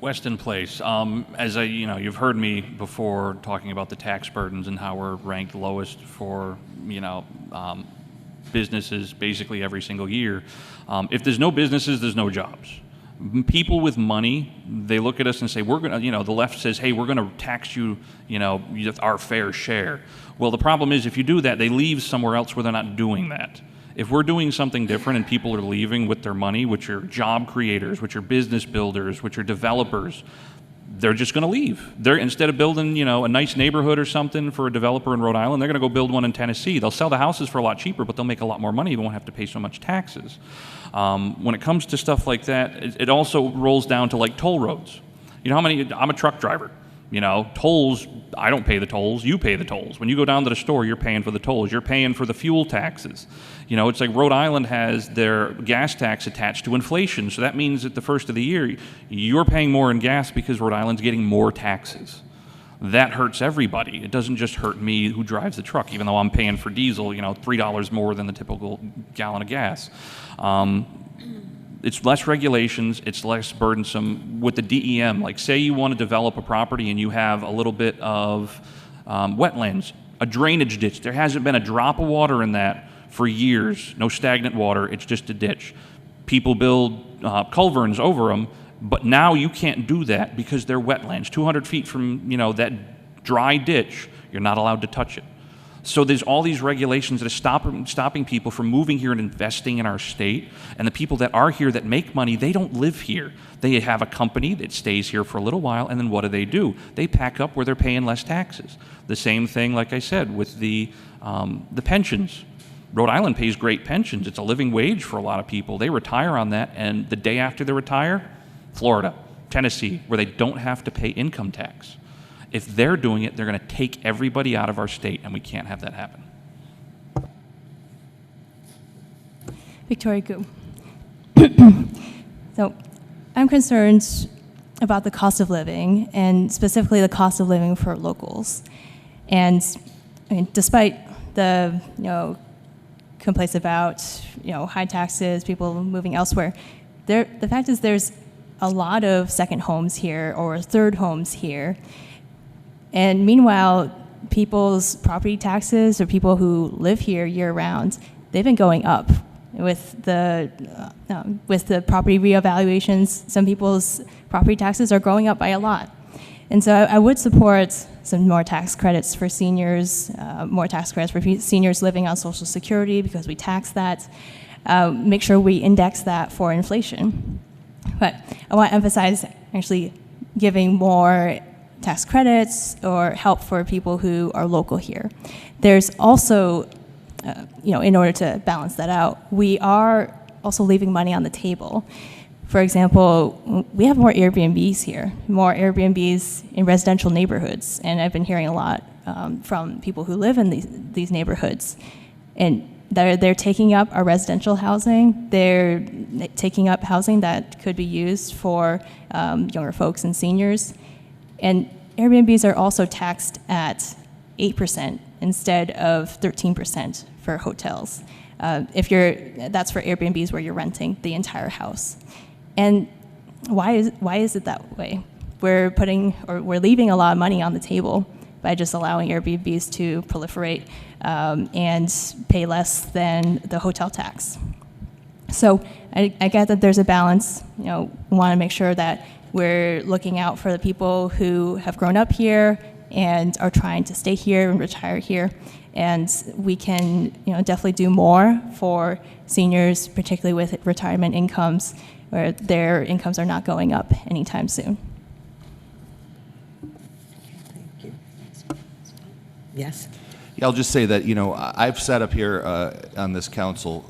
Westin Place. You've heard me before talking about the tax burdens and how we're ranked lowest for, businesses basically every single year. If there's no businesses, there's no jobs. People with money, they look at us and say, we're going to, the left says, hey, we're going to tax you, our fair share. Well, the problem is if you do that, they leave somewhere else where they're not doing that. If we're doing something different and people are leaving with their money, which are job creators, which are business builders, which are developers, they're just going to leave. Instead of building, a nice neighborhood or something for a developer in Rhode Island, they're going to go build one in Tennessee. They'll sell the houses for a lot cheaper, but they'll make a lot more money. They won't have to pay so much taxes. When it comes to stuff like that, it also rolls down to like toll roads. I'm a truck driver. Tolls, I don't pay the tolls, you pay the tolls. When you go down to the store, you're paying for the tolls. You're paying for the fuel taxes. It's like Rhode Island has their gas tax attached to inflation. So that means at the first of the year, you're paying more in gas because Rhode Island's getting more taxes. That hurts everybody. It doesn't just hurt me who drives the truck, even though I'm paying for diesel, $3 more than the typical gallon of gas. It's less regulations, it's less burdensome with the DEM. Like say you want to develop a property and you have a little bit of wetlands, a drainage ditch. There hasn't been a drop of water in that for years, no stagnant water, it's just a ditch. People build culverins over them, but now you can't do that because they're wetlands. 200 feet from that dry ditch, you're not allowed to touch it. So there's all these regulations that are stopping people from moving here and investing in our state. And the people that are here that make money, they don't live here. They have a company that stays here for a little while, and then what do? They pack up where they're paying less taxes. The same thing, like I said, with the pensions. Rhode Island pays great pensions. It's a living wage for a lot of people. They retire on that, and the day after they retire, Florida, Tennessee, where they don't have to pay income tax. If they're doing it, they're going to take everybody out of our state, and we can't have that happen. Victoria Cooke. So I'm concerned about the cost of living, and specifically the cost of living for locals. And despite the complaints about high taxes, people moving elsewhere, the fact is there's a lot of second homes here or third homes here. And meanwhile, people's property taxes, or people who live here year-round, they've been going up with the property reevaluations. Some people's property taxes are going up by a lot. And so I would support some more tax credits for seniors, more tax credits for seniors living on Social Security because we tax that. Make sure we index that for inflation. But I want to emphasize actually giving more tax credits or help for people who are local here. There's also, in order to balance that out, we are also leaving money on the table. For example, we have more Airbnbs here, more Airbnbs in residential neighborhoods, and I've been hearing a lot from people who live in these neighborhoods. And they're taking up our residential housing. They're taking up housing that could be used for younger folks and seniors. And Airbnbs are also taxed at 8% instead of 13% for hotels. That's for Airbnbs where you're renting the entire house. And why is it that way? We're leaving a lot of money on the table by just allowing Airbnbs to proliferate and pay less than the hotel tax. So I get that there's a balance. We want to make sure that we're looking out for the people who have grown up here and are trying to stay here and retire here. and we can definitely do more for seniors, particularly with retirement incomes, where their incomes are not going up anytime soon. Thank you. Yes. Yeah, I'll just say that, I've sat up here on this council,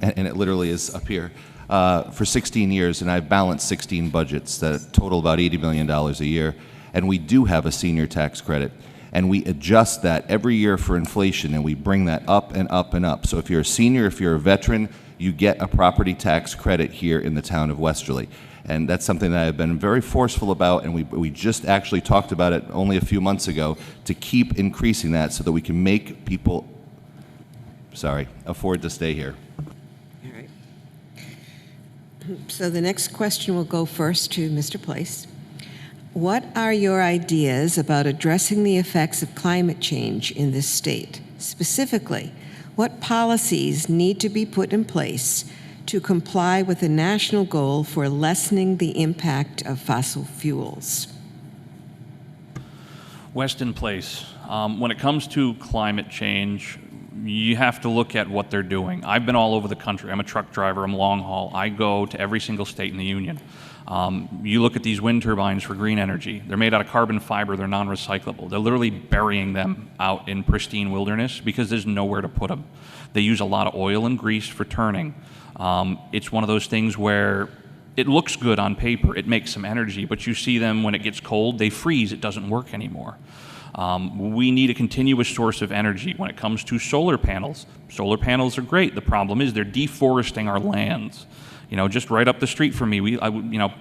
and it literally is up here, for 16 years, and I've balanced 16 budgets that total about $80 million a year, and we do have a senior tax credit, and we adjust that every year for inflation, and we bring that up and up and up. So if you're a senior, if you're a veteran, you get a property tax credit here in the town of Westerly. And that's something that I've been very forceful about, and we just actually talked about it only a few months ago, to keep increasing that so that we can make people, afford to stay here. All right. So the next question will go first to Mr. Place. What are your ideas about addressing the effects of climate change in this state? Specifically, what policies need to be put in place to comply with the national goal for lessening the impact of fossil fuels? Westin Place. When it comes to climate change, you have to look at what they're doing. I've been all over the country. I'm a truck driver. I'm long haul. I go to every single state in the union. You look at these wind turbines for green energy. They're made out of carbon fiber. They're non-recyclable. They're literally burying them out in pristine wilderness because there's nowhere to put them. They use a lot of oil and grease for turning. It's one of those things where it looks good on paper. It makes some energy, but you see them when it gets cold, they freeze. It doesn't work anymore. We need a continuous source of energy. When it comes to solar panels are great. The problem is they're deforesting our lands. Just right up the street from me,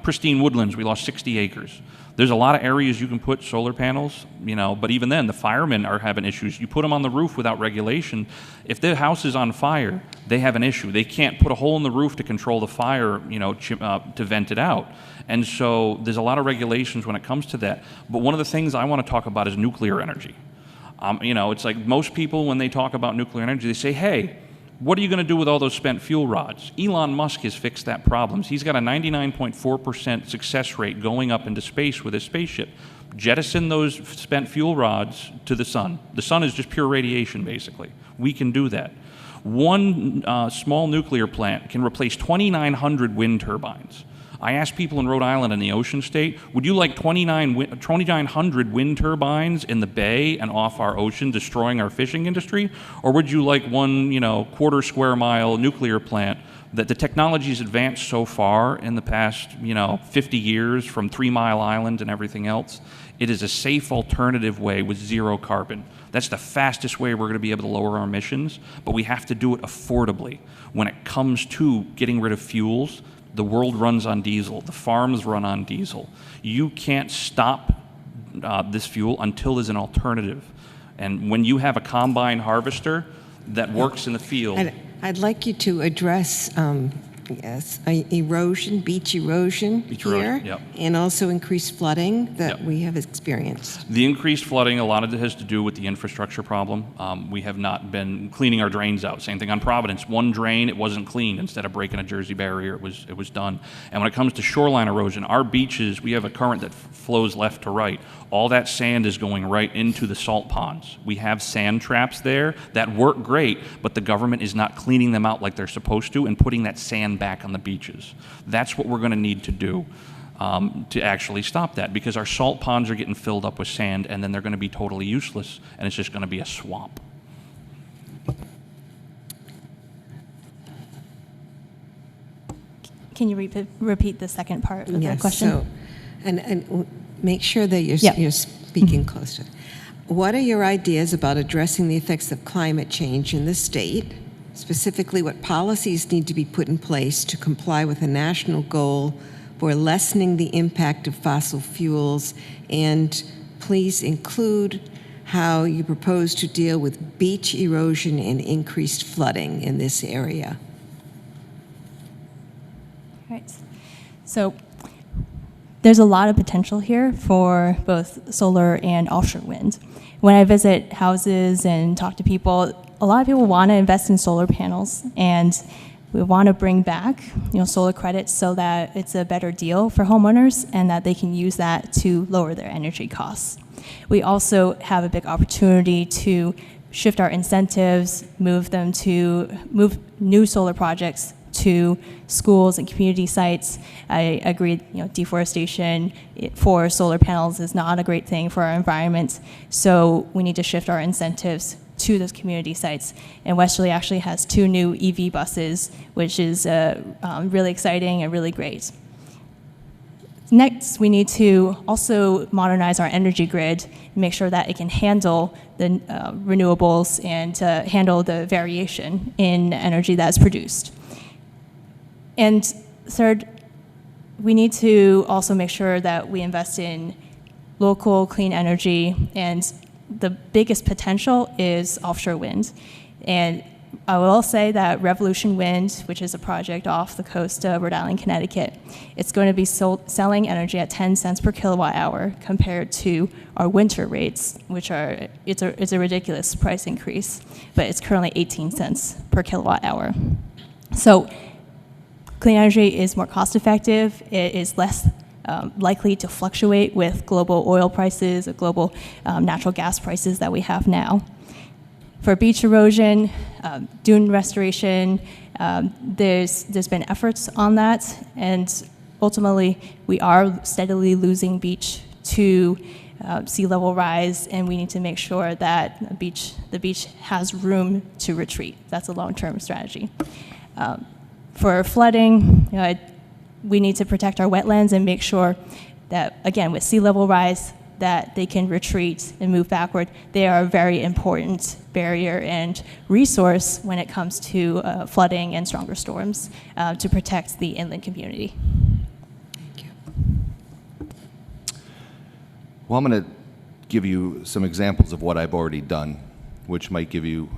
pristine woodlands, we lost 60 acres. There's a lot of areas you can put solar panels, but even then, the firemen are having issues. You put them on the roof without regulation. If their house is on fire, they have an issue. They can't put a hole in the roof to control the fire, to vent it out. And so there's a lot of regulations when it comes to that. But one of the things I want to talk about is nuclear energy. It's like most people, when they talk about nuclear energy, they say, hey, what are you going to do with all those spent fuel rods? Elon Musk has fixed that problem. He's got a 99.4% success rate going up into space with his spaceship. Jettison those spent fuel rods to the sun. The sun is just pure radiation, basically. We can do that. One small nuclear plant can replace 2,900 wind turbines. I asked people in Rhode Island and the Ocean State, would you like 2,900 wind turbines in the bay and off our ocean destroying our fishing industry? Or would you like one, quarter square mile nuclear plant that the technology's advanced so far in the past, 50 years from 3 Mile Island and everything else? It is a safe alternative way with zero carbon. That's the fastest way we're going to be able to lower our emissions, but we have to do it affordably. When it comes to getting rid of fuels, the world runs on diesel. The farms run on diesel. You can't stop this fuel until there's an alternative. And when you have a combine harvester that works in the field... I'd like you to address erosion, beach erosion here, yep. And also increased flooding that we have experienced. The increased flooding, a lot of it has to do with the infrastructure problem. We have not been cleaning our drains out. Same thing on Providence. One drain, it wasn't cleaned. Instead of breaking a Jersey barrier, it was done. And when it comes to shoreline erosion, our beaches, we have a current that flows left to right. All that sand is going right into the salt ponds. We have sand traps there that work great, but the government is not cleaning them out like they're supposed to and putting that sand back on the beaches. That's what we're going to need to do to actually stop that, because our salt ponds are getting filled up with sand and then they're going to be totally useless and it's just going to be a swamp. Can you repeat the second part of the question? So, and make sure that you're speaking close to it. What are your ideas about addressing the effects of climate change in the state? Specifically, what policies need to be put in place to comply with a national goal for lessening the impact of fossil fuels? And please include how you propose to deal with beach erosion and increased flooding in this area. Right. So there's a lot of potential here for both solar and offshore wind. When I visit houses and talk to people, a lot of people want to invest in solar panels, and we want to bring back, solar credits so that it's a better deal for homeowners and that they can use that to lower their energy costs. We also have a big opportunity to shift our incentives, move new solar projects to schools and community sites. I agree, deforestation for solar panels is not a great thing for our environment, so we need to shift our incentives to those community sites. And Westerly actually has 2 new EV buses, which is really exciting and really great. Next, we need to also modernize our energy grid and make sure that it can handle the renewables and handle the variation in energy that's produced. And third, we need to also make sure that we invest in local clean energy, and the biggest potential is offshore wind. And I will say that Revolution Wind, which is a project off the coast of Rhode Island, Connecticut, it's going to be selling energy at 10 cents per kilowatt hour compared to our winter rates, which are, it's a ridiculous price increase, but it's currently 18 cents per kilowatt hour. So clean energy is more cost effective, it is less likely to fluctuate with global oil prices or global natural gas prices that we have now. For beach erosion, dune restoration, there's been efforts on that, and ultimately we are steadily losing beach to sea level rise, and we need to make sure that the beach has room to retreat. That's a long-term strategy. For flooding, we need to protect our wetlands and make sure that, again, with sea level rise, that they can retreat and move backward. They are a very important barrier and resource when it comes to flooding and stronger storms to protect the inland community. Thank you. Well, I'm going to give you some examples of what I've already done, which might give you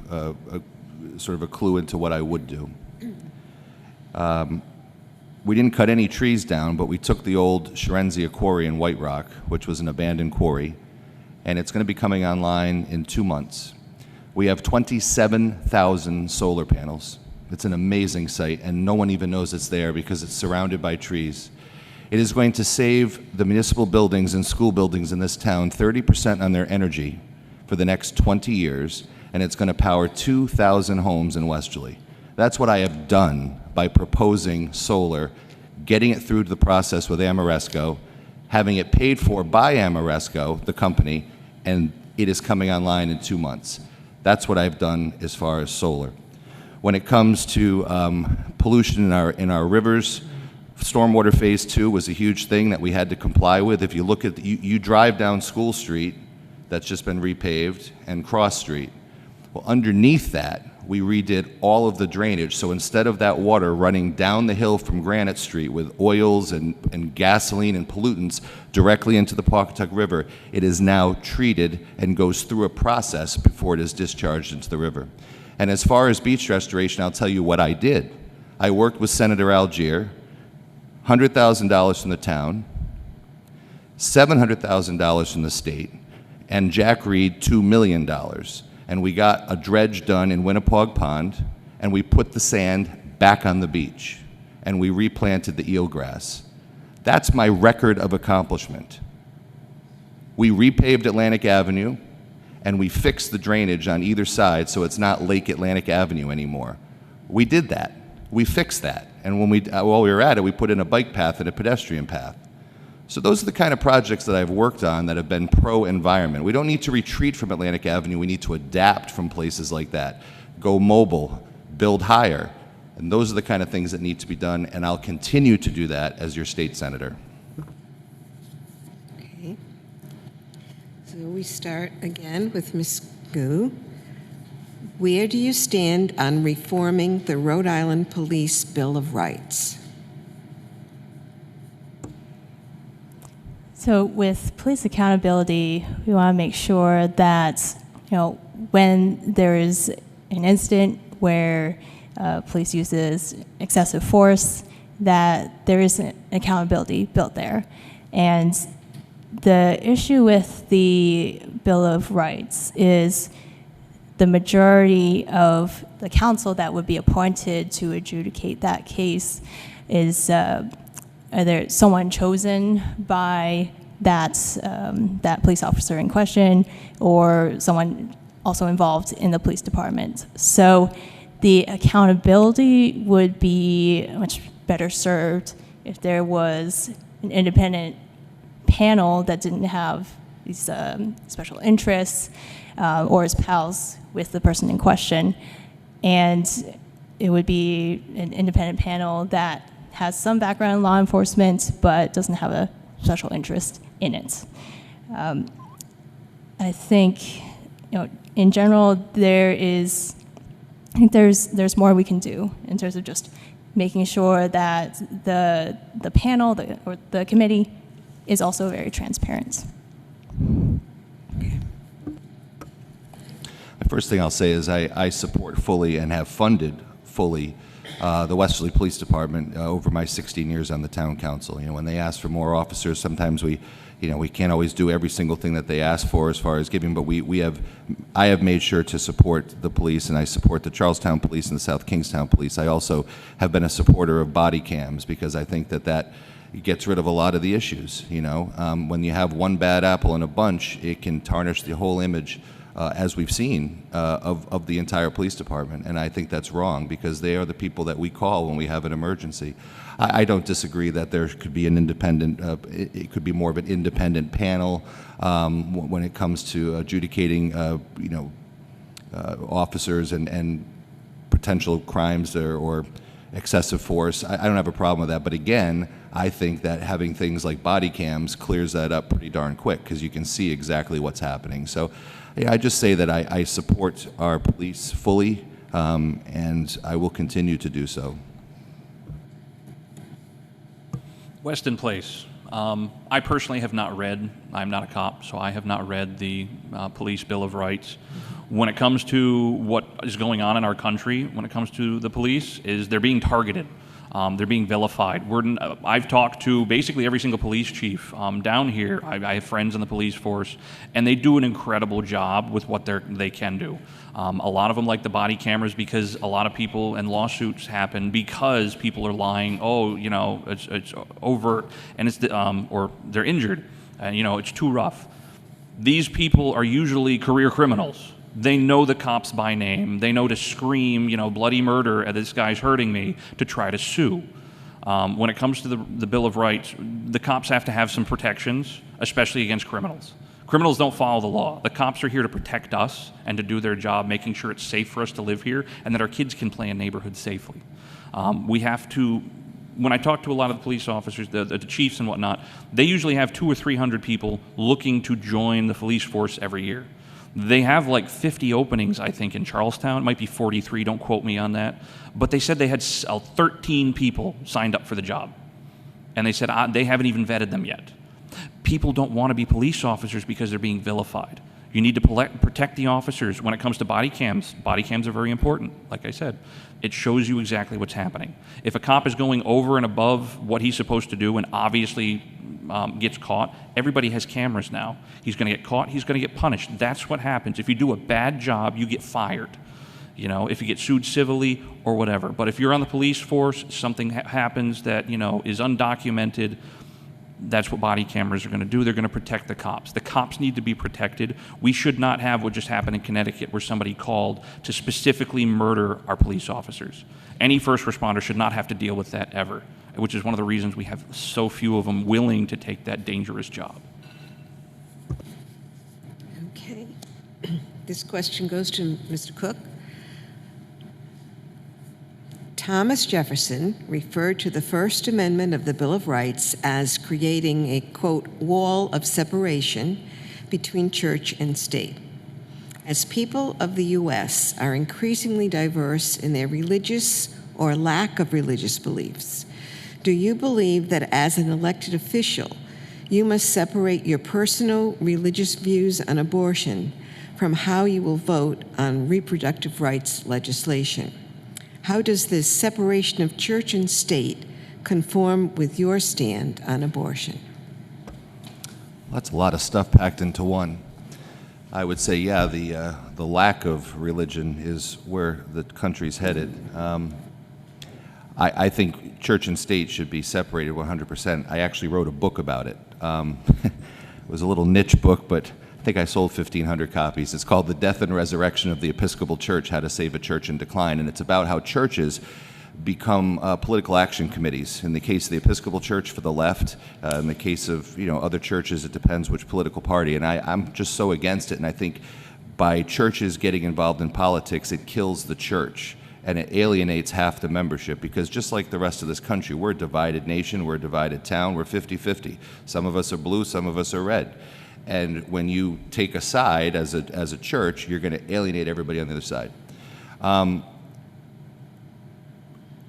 sort of a clue into what I would do. We didn't cut any trees down, but we took the old Sherenzia quarry in White Rock, which was an abandoned quarry, and it's going to be coming online in 2 months. We have 27,000 solar panels. It's an amazing site, and no one even knows it's there because it's surrounded by trees. It is going to save the municipal buildings and school buildings in this town 30% on their energy for the next 20 years, and it's going to power 2,000 homes in Westerly. That's what I have done by proposing solar, getting it through to the process with Amoresco, having it paid for by Amoresco, the company, and it is coming online in 2 months. That's what I've done as far as solar. When it comes to pollution in our rivers, stormwater phase 2 was a huge thing that we had to comply with. If you look at, you drive down School Street, that's just been repaved, and Cross Street. Well, underneath that, we redid all of the drainage. So instead of that water running down the hill from Granite Street with oils and gasoline and pollutants directly into the Pawcatuck River, it is now treated and goes through a process before it is discharged into the river. And as far as beach restoration, I'll tell you what I did. I worked with Senator Algier, $100,000 from the town, $700,000 from the state, and Jack Reed, $2 million. And we got a dredge done in Winnapaug Pond, and we put the sand back on the beach, and we replanted the eelgrass. That's my record of accomplishment. We repaved Atlantic Avenue, and we fixed the drainage on either side so it's not Lake Atlantic Avenue anymore. We did that. We fixed that. And while we were at it, we put in a bike path and a pedestrian path. So those are the kind of projects that I've worked on that have been pro-environment. We don't need to retreat from Atlantic Avenue. We need to adapt from places like that. Go mobile, build higher. And those are the kind of things that need to be done, and I'll continue to do that as your state senator. Okay. So we start again with Ms. Gu. Where do you stand on reforming the Rhode Island Police Bill of Rights? So with police accountability, we want to make sure that, when there is an incident where police uses excessive force, that there is an accountability built there. And the issue with the Bill of Rights is the majority of the council that would be appointed to adjudicate that case is either someone chosen by that police officer in question, or someone also involved in the police department. So the accountability would be much better served if there was an independent panel that didn't have these special interests or as pals with the person in question. And it would be an independent panel that has some background in law enforcement but doesn't have a special interest in it. I think, in general, there's more we can do in terms of just making sure that the panel or the committee is also very transparent. The first thing I'll say is I support fully and have funded fully the Westerly Police Department over my 16 years on the town council. When they ask for more officers, sometimes we can't always do every single thing that they ask for as far as giving, but I have made sure to support the police, and I support the Charlestown Police and the South Kingstown Police. I also have been a supporter of body cams because I think that gets rid of a lot of the issues. When you have one bad apple in a bunch, it can tarnish the whole image, as we've seen, of the entire police department. And I think that's wrong because they are the people that we call when we have an emergency. I don't disagree that there could be an independent, it could be more of an independent panel when it comes to adjudicating, officers and potential crimes or excessive force. I don't have a problem with that. But again, I think that having things like body cams clears that up pretty darn quick because you can see exactly what's happening. So I just say that I support our police fully, and I will continue to do so. Westin Place. I personally have not read, I'm not a cop, so I have not read the Police Bill of Rights. When it comes to what is going on in our country, when it comes to the police, is they're being targeted. They're being vilified. I've talked to basically every single police chief down here. I have friends in the police force, and they do an incredible job with what they can do. A lot of them like the body cameras because a lot of people and lawsuits happen because people are lying. Oh, it's overt, and or they're injured, and it's too rough. These people are usually career criminals. They know the cops by name. They know to scream, bloody murder, this guy's hurting me, to try to sue. When it comes to the Bill of Rights, the cops have to have some protections, especially against criminals. Criminals don't follow the law. The cops are here to protect us and to do their job, making sure it's safe for us to live here and that our kids can play in neighborhoods safely. We have to, when I talk to a lot of the police officers, the chiefs and whatnot, they usually have 200 or 300 people looking to join the police force every year. They have like 50 openings, I think, in Charlestown. It might be 43, don't quote me on that. But they said they had 13 people signed up for the job. And they said they haven't even vetted them yet. People don't want to be police officers because they're being vilified. You need to protect the officers. When it comes to body cams are very important, like I said. It shows you exactly what's happening. If a cop is going over and above what he's supposed to do and obviously gets caught, everybody has cameras now. He's going to get caught, he's going to get punished. That's what happens. If you do a bad job, you get fired. If you get sued civilly or whatever. But if you're on the police force, something happens that, is undocumented, that's what body cameras are going to do. They're going to protect the cops. The cops need to be protected. We should not have what just happened in Connecticut where somebody called to specifically murder our police officers. Any first responder should not have to deal with that ever, which is one of the reasons we have so few of them willing to take that dangerous job. Okay. This question goes to Mr. Cooke. Thomas Jefferson referred to the First Amendment of the Bill of Rights as creating a, quote, wall of separation between church and state. As people of the U.S. are increasingly diverse in their religious or lack of religious beliefs, do you believe that as an elected official, you must separate your personal religious views on abortion from how you will vote on reproductive rights legislation? How does this separation of church and state conform with your stand on abortion? That's a lot of stuff packed into one. I would say, yeah, the lack of religion is where the country's headed. I think church and state should be separated 100%. I actually wrote a book about it. It was a little niche book, but I think I sold 1,500 copies. It's called The Death and Resurrection of the Episcopal Church, How to Save a Church in Decline, and it's about how churches become political action committees. In the case of the Episcopal Church for the left, in the case of other churches, it depends which political party. And I'm just so against it, and I think by churches getting involved in politics, it kills the church and it alienates half the membership, because just like the rest of this country, we're a divided nation, we're a divided town, we're 50-50. Some of us are blue, some of us are red. And when you take a side as a church, you're going to alienate everybody on the other side.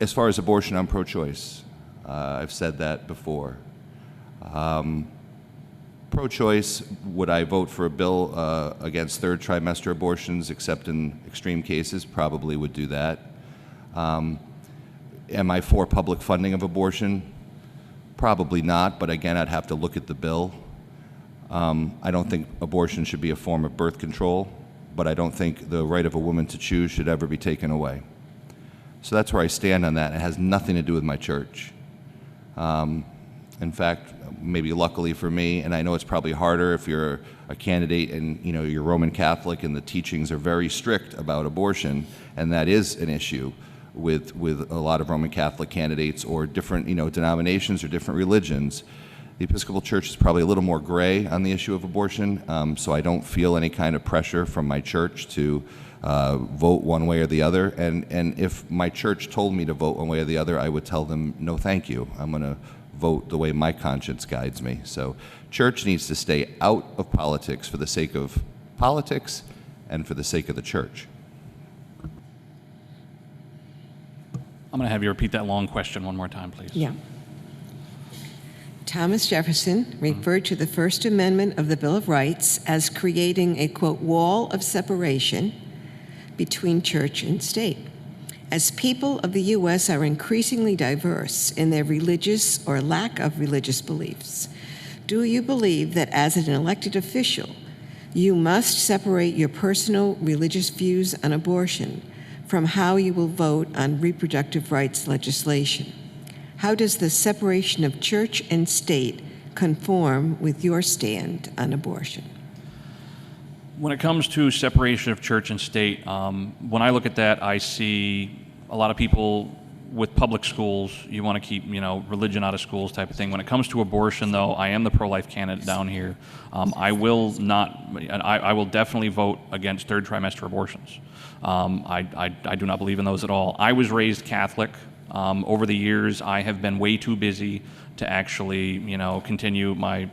As far as abortion, I'm pro-choice. I've said that before. Pro-choice, would I vote for a bill against third trimester abortions, except in extreme cases? Probably would do that. Am I for public funding of abortion? Probably not, but again, I'd have to look at the bill. I don't think abortion should be a form of birth control, but I don't think the right of a woman to choose should ever be taken away. So that's where I stand on that. It has nothing to do with my church. In fact, maybe luckily for me, and I know it's probably harder if you're a candidate and you're Roman Catholic and the teachings are very strict about abortion, and that is an issue with a lot of Roman Catholic candidates or different denominations or different religions. The Episcopal Church is probably a little more gray on the issue of abortion, so I don't feel any kind of pressure from my church to vote one way or the other. And if my church told me to vote one way or the other, I would tell them, no thank you. I'm going to vote the way my conscience guides me. So church needs to stay out of politics for the sake of politics and for the sake of the church. I'm going to have you repeat that long question one more time, please. Yeah. Thomas Jefferson referred to the First Amendment of the Bill of Rights as creating a, quote, wall of separation between church and state. As people of the U.S. are increasingly diverse in their religious or lack of religious beliefs, do you believe that as an elected official, you must separate your personal religious views on abortion from how you will vote on reproductive rights legislation? How does the separation of church and state conform with your stand on abortion? When it comes to separation of church and state, when I look at that, I see a lot of people with public schools, you want to keep, religion out of schools type of thing. When it comes to abortion, though, I am the pro-life candidate down here. I will definitely vote against third trimester abortions. I do not believe in those at all. I was raised Catholic. Over the years, I have been way too busy to actually, continue my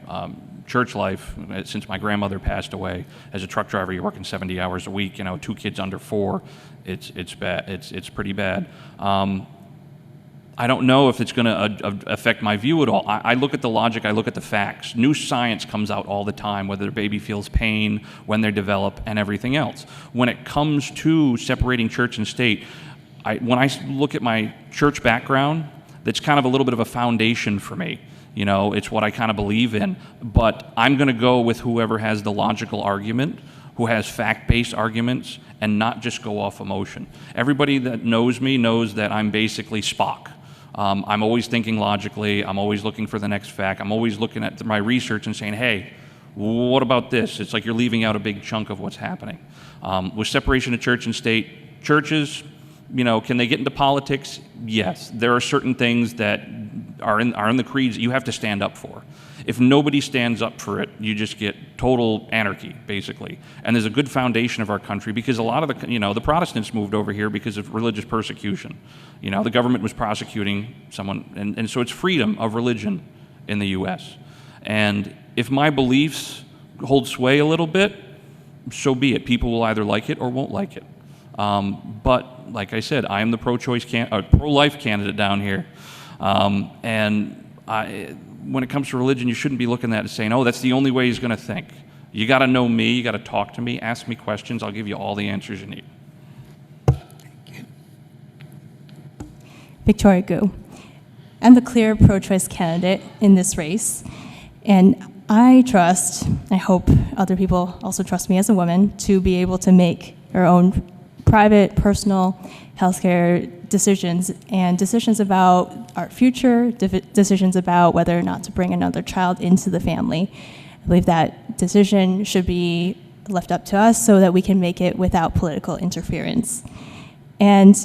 church life since my grandmother passed away. As a truck driver, you're working 70 hours a week. 2 kids under 4. It's bad. It's pretty bad. I don't know if it's going to affect my view at all. I look at the logic. I look at the facts. New science comes out all the time, whether the baby feels pain, when they develop, and everything else. When it comes to separating church and state, when I look at my church background, that's kind of a little bit of a foundation for me. It's what I kind of believe in. But I'm going to go with whoever has the logical argument, who has fact-based arguments, and not just go off emotion. Everybody that knows me knows that I'm basically Spock. I'm always thinking logically. I'm always looking for the next fact. I'm always looking at my research and saying, hey, what about this? It's like you're leaving out a big chunk of what's happening. With separation of church and state, churches, can they get into politics? Yes. There are certain things that are in the creeds that you have to stand up for. If nobody stands up for it, you just get total anarchy, basically. And there's a good foundation of our country because a lot of the Protestants moved over here because of religious persecution. The government was prosecuting someone, and so it's freedom of religion in the U.S. And if my beliefs hold sway a little bit, so be it. People will either like it or won't like it. But like I said, I am the pro-life candidate down here, when it comes to religion, you shouldn't be looking at it and saying, oh, that's the only way he's going to think. You got to know me. You got to talk to me. Ask me questions. I'll give you all the answers you need. Victoria Gu. I'm the clear pro-choice candidate in this race, and I hope other people also trust me as a woman, to be able to make our own private, personal healthcare decisions, and decisions about our future, decisions about whether or not to bring another child into the family. believe that decision should be left up to us so that we can make it without political interference. And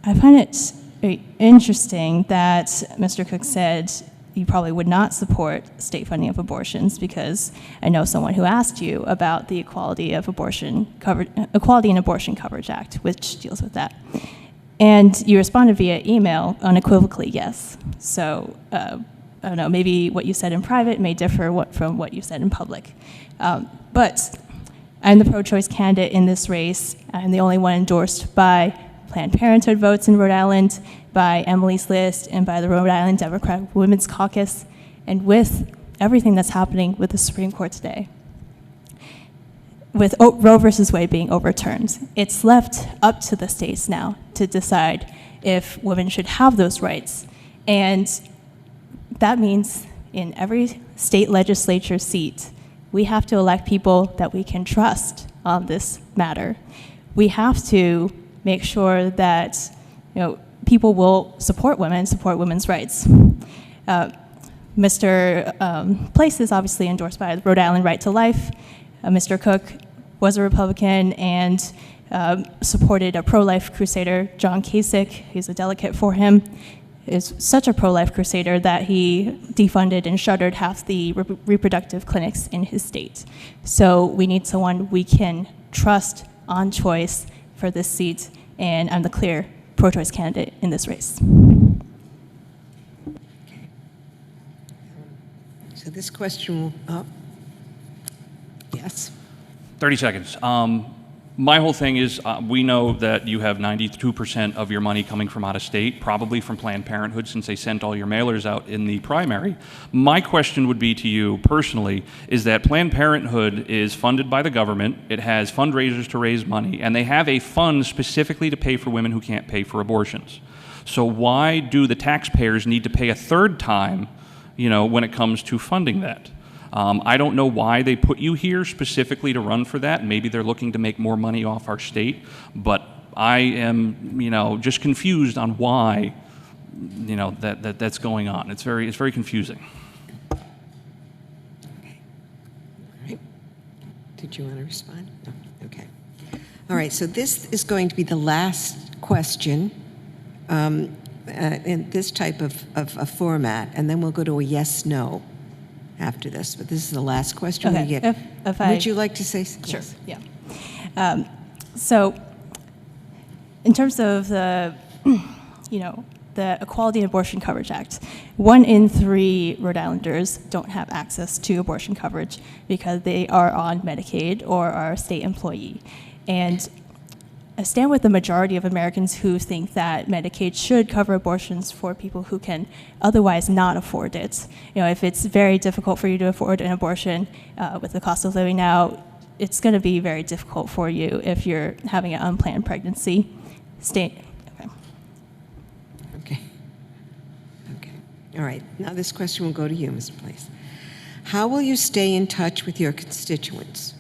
I find it very interesting that Mr. Cooke said you probably would not support state funding of abortions, because I know someone who asked you about the Equality and Abortion Coverage Act, which deals with that. And you responded via email unequivocally yes. So I don't know, maybe what you said in private may differ from what you said in public. But I'm the pro-choice candidate in this race. I'm the only one endorsed by Planned Parenthood votes in Rhode Island, by Emily's List, and by the Rhode Island Democratic Women's Caucus, and with everything that's happening with the Supreme Court today, with Roe versus Wade being overturned, it's left up to the states now to decide if women should have those rights. And that means in every state legislature seat, we have to elect people that we can trust on this matter. We have to make sure that people will support women, support women's rights. Mr. Place is obviously endorsed by the Rhode Island Right to Life. Mr. Cooke was a Republican and supported a pro-life crusader, John Kasich. He's a delegate for him. Is such a pro-life crusader that he defunded and shuttered half the reproductive clinics in his state. So we need someone we can trust on choice for this seat, and I'm the clear pro-choice candidate in this race. Okay. So this question will, yes. 30 seconds. My whole thing is we know that you have 92% of your money coming from out of state, probably from Planned Parenthood, since they sent all your mailers out in the primary. My question would be to you personally is that Planned Parenthood is funded by the government, it has fundraisers to raise money, and they have a fund specifically to pay for women who can't pay for abortions. So why do the taxpayers need to pay a third time, when it comes to funding that? I don't know why they put you here specifically to run for that. Maybe they're looking to make more money off our state, but I am, just confused on why, that's going on. It's very confusing. Okay. All right. Did you want to respond? No. Okay. All right. So this is going to be the last question in this type of format, and then we'll go to a yes/no after this, but this is the last question we get. Would you like to say something? Sure, yeah. So in terms of the, the Equality and Abortion Coverage Act, 1 in 3 Rhode Islanders don't have access to abortion coverage because they are on Medicaid or are a state employee. And I stand with the majority of Americans who think that Medicaid should cover abortions for people who can otherwise not afford it. If it's very difficult for you to afford an abortion with the cost of living now, it's going to be very difficult for you if you're having an unplanned pregnancy. Okay. All right. Now this question will go to you, Mr. Place. How will you stay in touch with your constituents?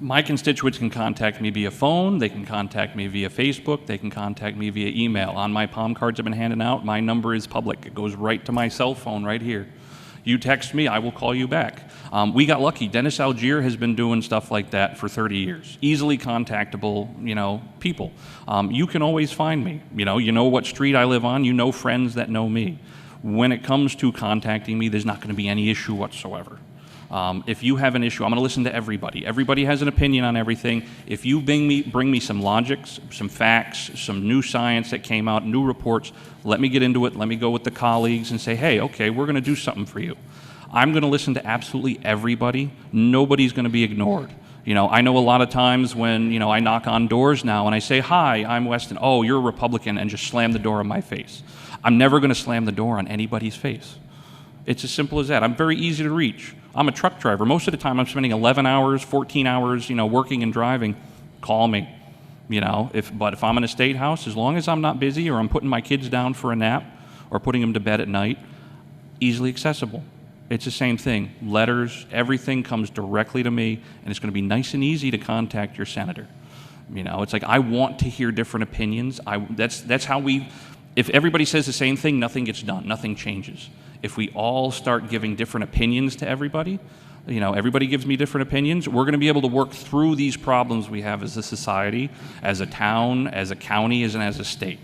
My constituents can contact me via phone, they can contact me via Facebook, they can contact me via email. On my palm cards I've been handing out, my number is public. It goes right to my cell phone right here. You text me, I will call you back. We got lucky. Dennis Algier has been doing stuff like that for 30 years. Easily contactable, people. You can always find me. You know what street I live on, you know friends that know me. When it comes to contacting me, there's not going to be any issue whatsoever. If you have an issue, I'm going to listen to everybody. Everybody has an opinion on everything. If you bring me some logics, some facts, some new science that came out, new reports, let me get into it. Let me go with the colleagues and say, hey, okay, we're going to do something for you. I'm going to listen to absolutely everybody. Nobody's going to be ignored. I know a lot of times when, I knock on doors now and I say, hi, I'm Westin. Oh, you're a Republican, and just slam the door in my face. I'm never going to slam the door on anybody's face. It's as simple as that. I'm very easy to reach. I'm a truck driver. Most of the time I'm spending 11 hours, 14 hours, working and driving. Call me, But if I'm in a state house, as long as I'm not busy or I'm putting my kids down for a nap or putting them to bed at night, easily accessible. It's the same thing. Letters, everything comes directly to me, and it's going to be nice and easy to contact your senator. It's like I want to hear different opinions. That's how we. If everybody says the same thing, nothing gets done. Nothing changes. if we all start giving different opinions to everybody, everybody gives me different opinions, we're going to be able to work through these problems we have as a society, as a town, as a county, and as a state,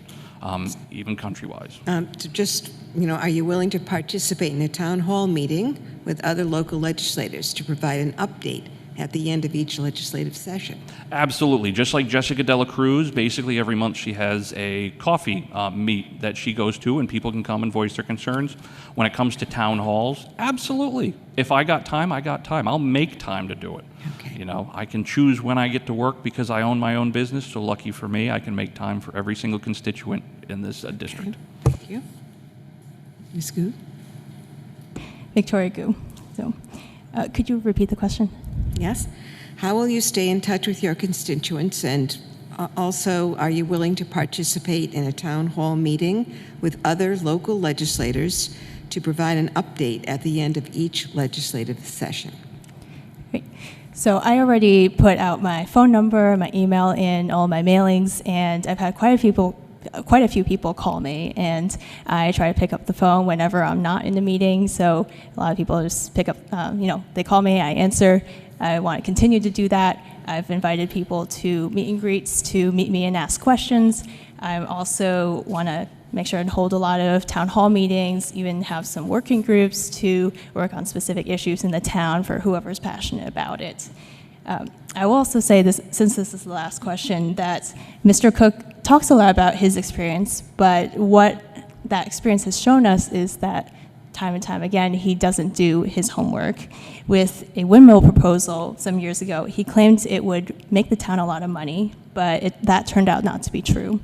even country-wise. Are you willing to participate in a town hall meeting with other local legislators to provide an update at the end of each legislative session? Absolutely. Just like Jessica Dela Cruz, basically every month she has a coffee meet that she goes to, and people can come and voice their concerns. When it comes to town halls, absolutely. If I got time, I got time. I'll make time to do it. Okay. I can choose when I get to work because I own my own business, so lucky for me, I can make time for every single constituent in this district. Thank you. Ms. Gu? Victoria Gu. So, could you repeat the question? Yes. How will you stay in touch with your constituents, and also, are you willing to participate in a town hall meeting with other local legislators to provide an update at the end of each legislative session? Great. So I already put out my phone number, my email in all my mailings, and I've had quite a few people call me, and I try to pick up the phone whenever I'm not in the meeting. So a lot of people just pick up, they call me, I answer. I want to continue to do that. I've invited people to meet and greets to meet me and ask questions. I also want to make sure and hold a lot of town hall meetings, even have some working groups to work on specific issues in the town for whoever's passionate about it. I will also say this, since this is the last question, that Mr. Cooke talks a lot about his experience, but what that experience has shown us is that time and time again, he doesn't do his homework. With a windmill proposal some years ago, he claimed it would make the town a lot of money, but that turned out not to be true.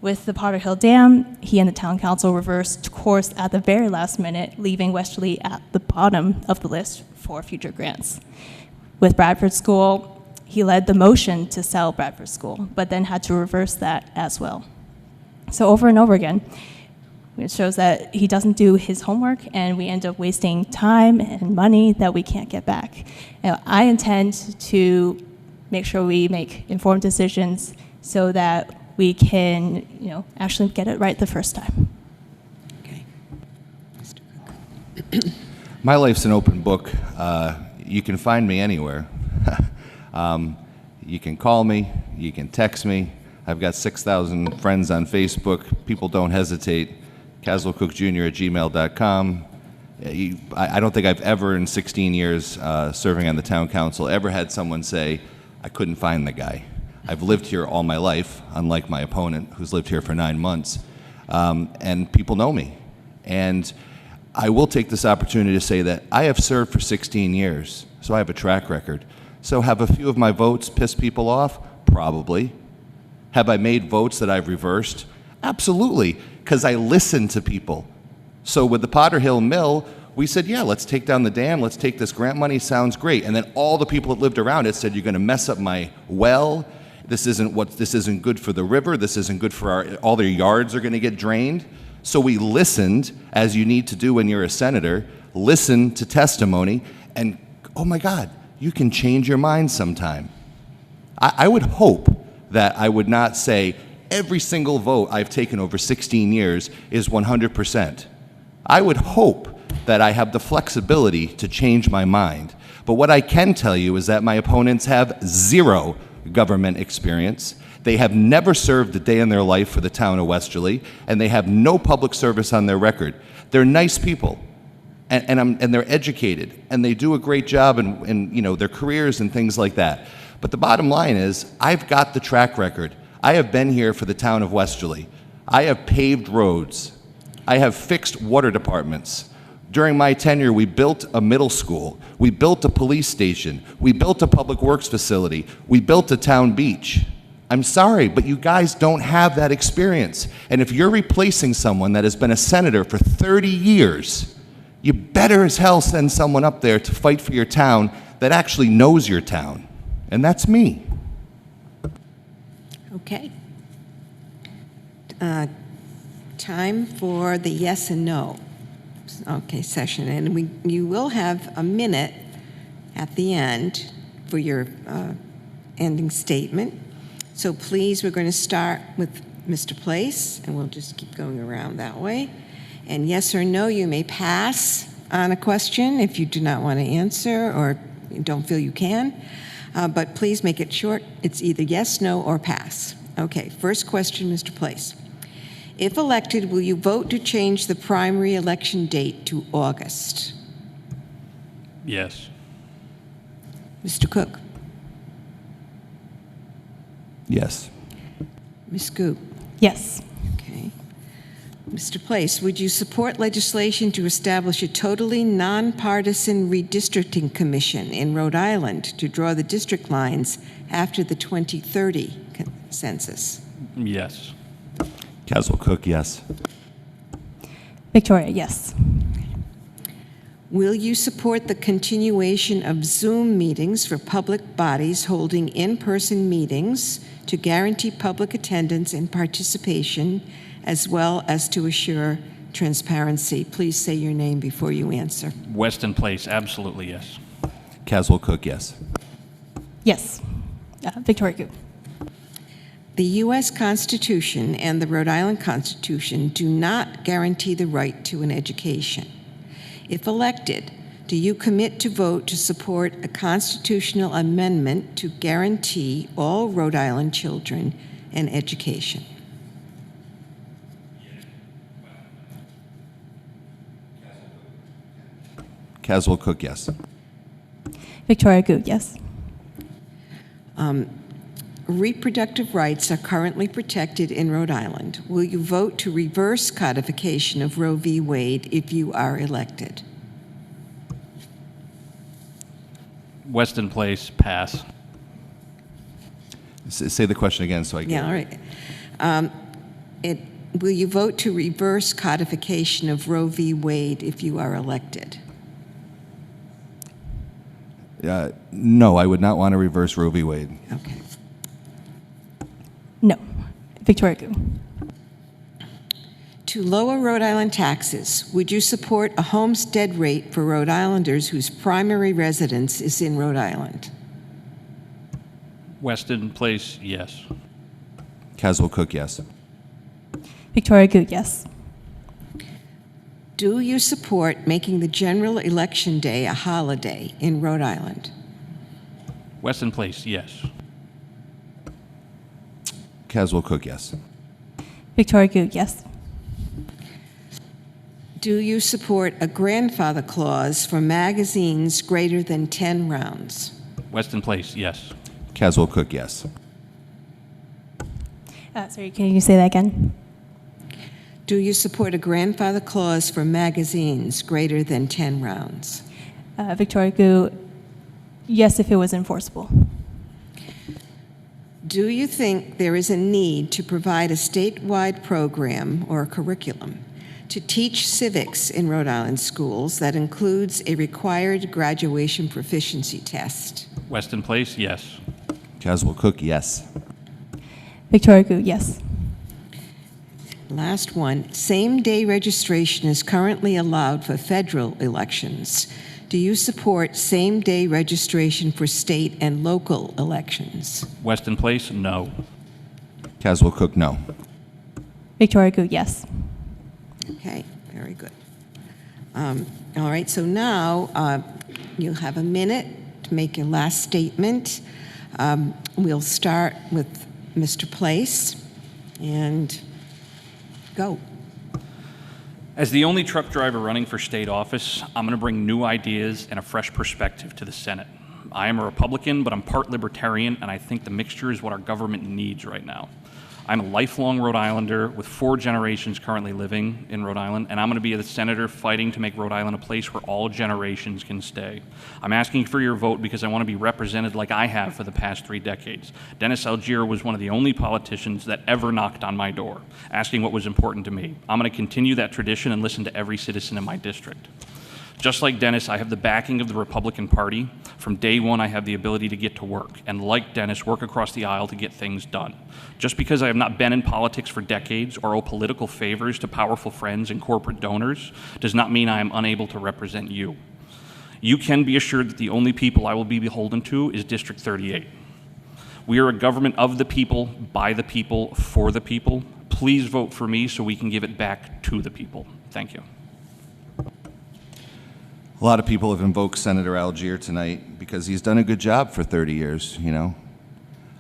With the Potter Hill Dam, he and the town council reversed course at the very last minute, leaving Westerly at the bottom of the list for future grants. With Bradford School, he led the motion to sell Bradford School, but then had to reverse that as well. So over and over again, it shows that he doesn't do his homework, and we end up wasting time and money that we can't get back. I intend to make sure we make informed decisions so that we can, actually get it right the first time. Okay. Mr. Cooke. My life's an open book. You can find me anywhere. You can call me. You can text me. I've got 6,000 friends on Facebook. People don't hesitate. CaswellCookJr@gmail.com. I don't think I've ever in 16 years serving on the town council ever had someone say, I couldn't find the guy. I've lived here all my life, unlike my opponent who's lived here for 9 months, and people know me. And I will take this opportunity to say that I have served for 16 years, so I have a track record. So have a few of my votes pissed people off? Probably. Have I made votes that I've reversed? Absolutely, because I listen to people. So with the Potter Hill Mill, we said, yeah, let's take down the dam, let's take this grant money, sounds great. And then all the people that lived around it said, you're going to mess up my well, this isn't good for the river, this isn't good for all their yards are going to get drained. So we listened, as you need to do when you're a senator, listen to testimony, and oh my God, you can change your mind sometime. I would hope that I would not say, every single vote I've taken over 16 years is 100%. I would hope that I have the flexibility to change my mind. But what I can tell you is that my opponents have zero government experience. They have never served a day in their life for the town of Westerly, and they have no public service on their record. They're nice people, and they're educated, and they do a great job in their careers and things like that. But the bottom line is, I've got the track record. I have been here for the town of Westerly. I have paved roads. I have fixed water departments. During my tenure, we built a middle school. We built a police station. We built a public works facility. We built a town beach. I'm sorry, but you guys don't have that experience. And if you're replacing someone that has been a senator for 30 years, you better as hell send someone up there to fight for your town that actually knows your town. And that's me. Okay. Time for the yes and no. Okay, session. And you will have a minute at the end for your ending statement. So please, we're going to start with Mr. Place, and we'll just keep going around that way. And yes or no, you may pass on a question if you do not want to answer or you don't feel you can. But please make it short. It's either yes, no, or pass. Okay, first question, Mr. Place. If elected, will you vote to change the primary election date to August? Yes. Mr. Cooke? Yes. Ms. Cooke? Yes. Okay. Mr. Place, would you support legislation to establish a totally nonpartisan redistricting commission in Rhode Island to draw the district lines after the 2030 census? Yes. Caswell Cooke, yes. Victoria, yes. Will you support the continuation of Zoom meetings for public bodies holding in-person meetings to guarantee public attendance and participation, as well as to assure transparency? Please say your name before you answer. Westin Place, absolutely yes. Caswell Cooke, yes. Yes. Victoria Cooke. The U.S. Constitution and the Rhode Island Constitution do not guarantee the right to an education. If elected, do you commit to vote to support a constitutional amendment to guarantee all Rhode Island children an education? Caswell Cooke, yes. Victoria Cooke, yes. Reproductive rights are currently protected in Rhode Island. Will you vote to reverse codification of Roe v. Wade if you are elected? Westin Place, pass. Say the question again so I get Yeah, all right. Will you vote to reverse codification of Roe v. Wade if you are elected? No, I would not want to reverse Roe v. Wade. Okay. No. Victoria Cooke. To lower Rhode Island taxes, would you support a homestead rate for Rhode Islanders whose primary residence is in Rhode Island? Westin Place, yes. Caswell Cooke, yes. Victoria Cooke, yes. Do you support making the general election day a holiday in Rhode Island? Westin Place, yes. Caswell Cooke, yes. Victoria Cooke, yes. Do you support a grandfather clause for magazines greater than 10 rounds? Westin Place, yes. Caswell Cooke, yes. Sorry, can you say that again? Do you support a grandfather clause for magazines greater than 10 rounds? Victoria Cooke, yes, if it was enforceable. Do you think there is a need to provide a statewide program or curriculum to teach civics in Rhode Island schools that includes a required graduation proficiency test? Westin Place, yes. Caswell Cooke, yes. Victoria Cooke, yes. Last one. Same-day registration is currently allowed for federal elections. Do you support same-day registration for state and local elections? Westin Place, no. Caswell Cooke, no. Victoria Cooke, yes. Okay, very good. All right, so now you'll have a minute to make your last statement. We'll start with Mr. Place, and go. As the only truck driver running for state office, I'm going to bring new ideas and a fresh perspective to the Senate. I am a Republican, but I'm part libertarian, and I think the mixture is what our government needs right now. I'm a lifelong Rhode Islander with 4 generations currently living in Rhode Island, and I'm going to be the senator fighting to make Rhode Island a place where all generations can stay. I'm asking for your vote because I want to be represented like I have for the past 3 decades. Dennis Algier was one of the only politicians that ever knocked on my door, asking what was important to me. I'm going to continue that tradition and listen to every citizen in my district. Just like Dennis, I have the backing of the Republican Party. From day one, I have the ability to get to work, and like Dennis, work across the aisle to get things done. Just because I have not been in politics for decades or owe political favors to powerful friends and corporate donors does not mean I am unable to represent you. You can be assured that the only people I will be beholden to is District 38. We are a government of the people, by the people, for the people. Please vote for me so we can give it back to the people. Thank you. A lot of people have invoked Senator Algier tonight because he's done a good job for 30 years, you know.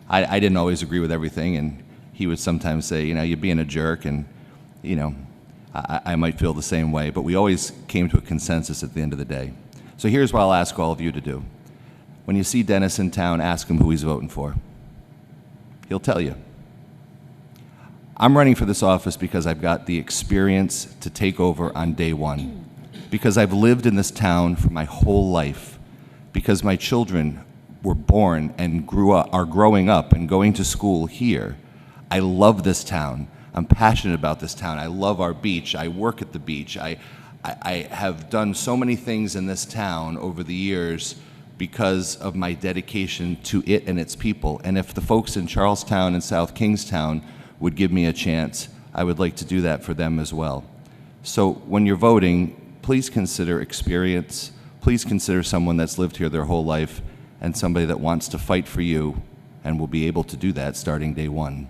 I didn't always agree with everything, and he would sometimes say, you know, you're being a jerk, and, you know, I might feel the same way, but we always came to a consensus at the end of the day. So here's what I'll ask all of you to do. When you see Dennis in town, ask him who he's voting for. He'll tell you. I'm running for this office because I've got the experience to take over on day one, because I've lived in this town for my whole life, because my children were born and are growing up and going to school here. I love this town. I'm passionate about this town. I love our beach. I work at the beach. I have done so many things in this town over the years because of my dedication to it and its people. And if the folks in Charlestown and South Kingstown would give me a chance, I would like to do that for them as well. So when you're voting, please consider experience. Please consider someone that's lived here their whole life and somebody that wants to fight for you and will be able to do that starting day one.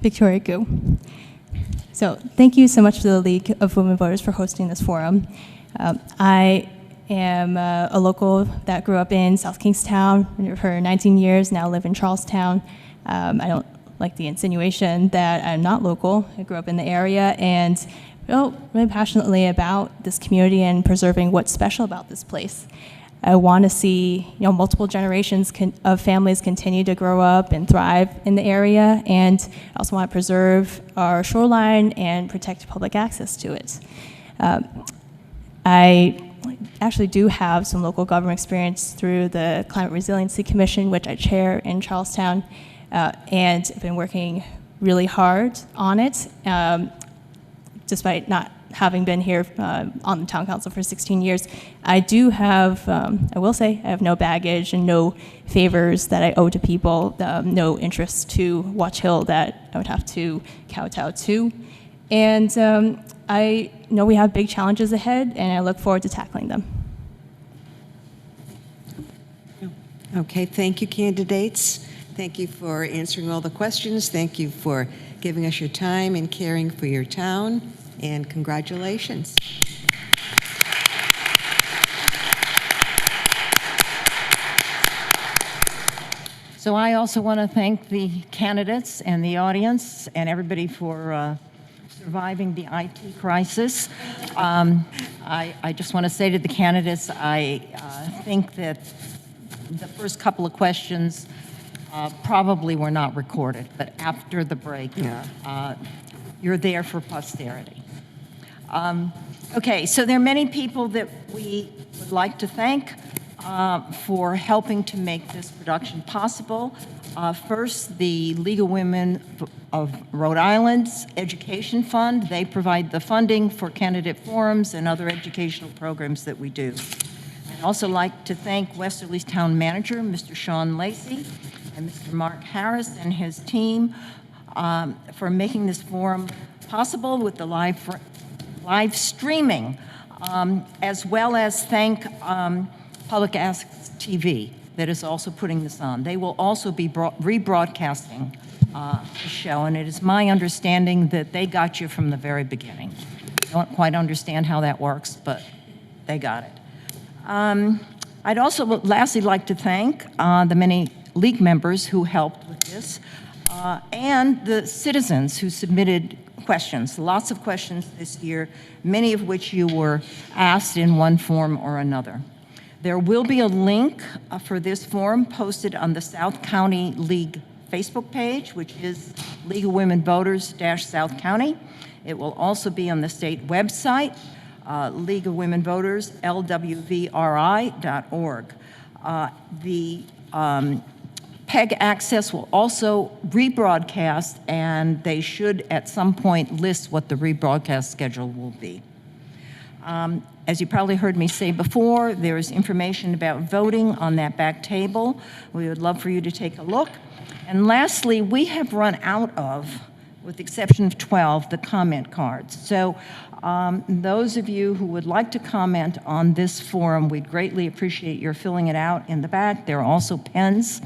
Victoria Gu. So thank you so much to the League of Women Voters for hosting this forum. I am a local that grew up in South Kingstown for 19 years, now live in Charlestown. I don't like the insinuation that I'm not local. I grew up in the area and felt really passionately about this community and preserving what's special about this place. I want to see, you know, multiple generations of families continue to grow up and thrive in the area, and I also want to preserve our shoreline and protect public access to it. I actually do have some local government experience through the Climate Resiliency Commission, which I chair in Charlestown, and I've been working really hard on it, despite not having been here on the town council for 16 years. I do have, I will say, I have no baggage and no favors that I owe to people, no interest to Watch Hill that I would have to kowtow to. And I know we have big challenges ahead, and I look forward to tackling them. Okay, thank you, candidates. Thank you for answering all the questions. Thank you for giving us your time and caring for your town. And congratulations. So I also want to thank the candidates and the audience and everybody for surviving the IT crisis. I just want to say to the candidates, I think that the first couple of questions probably were not recorded, but after the break, you're there for posterity. Okay, so there are many people that we would like to thank for helping to make this production possible. First, the League of Women of Rhode Island's Education Fund. They provide the funding for candidate forums and other educational programs that we do. I'd also like to thank Westerly's town manager, Mr. Sean Lacey, and Mr. Mark Harris and his team for making this forum possible with the live streaming, as well as thank Public Access TV that is also putting this on. They will also be rebroadcasting the show, and it is my understanding that they got you from the very beginning. I don't quite understand how that works, but they got it. I'd also lastly like to thank the many league members who helped with this, and the citizens who submitted questions, lots of questions this year, many of which you were asked in one form or another. There will be a link for this forum posted on the South County League Facebook page, which is League of Women Voters-South County. It will also be on the state website, League of Women Voters, LWVRI.org. The PEG Access will also rebroadcast, and they should at some point list what the rebroadcast schedule will be. As you probably heard me say before, there is information about voting on that back table. We would love for you to take a look. And lastly, we have run out of, with the exception of 12, the comment cards. So those of you who would like to comment on this forum, we'd greatly appreciate your filling it out in the back. There are also pens.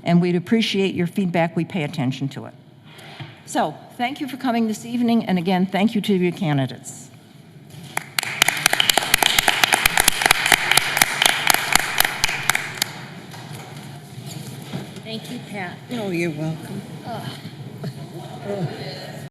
and we'd appreciate your feedback. We pay attention to it. So, thank you for coming this evening, and again, thank you to your candidates. Thank you, Pat. Oh, you're welcome.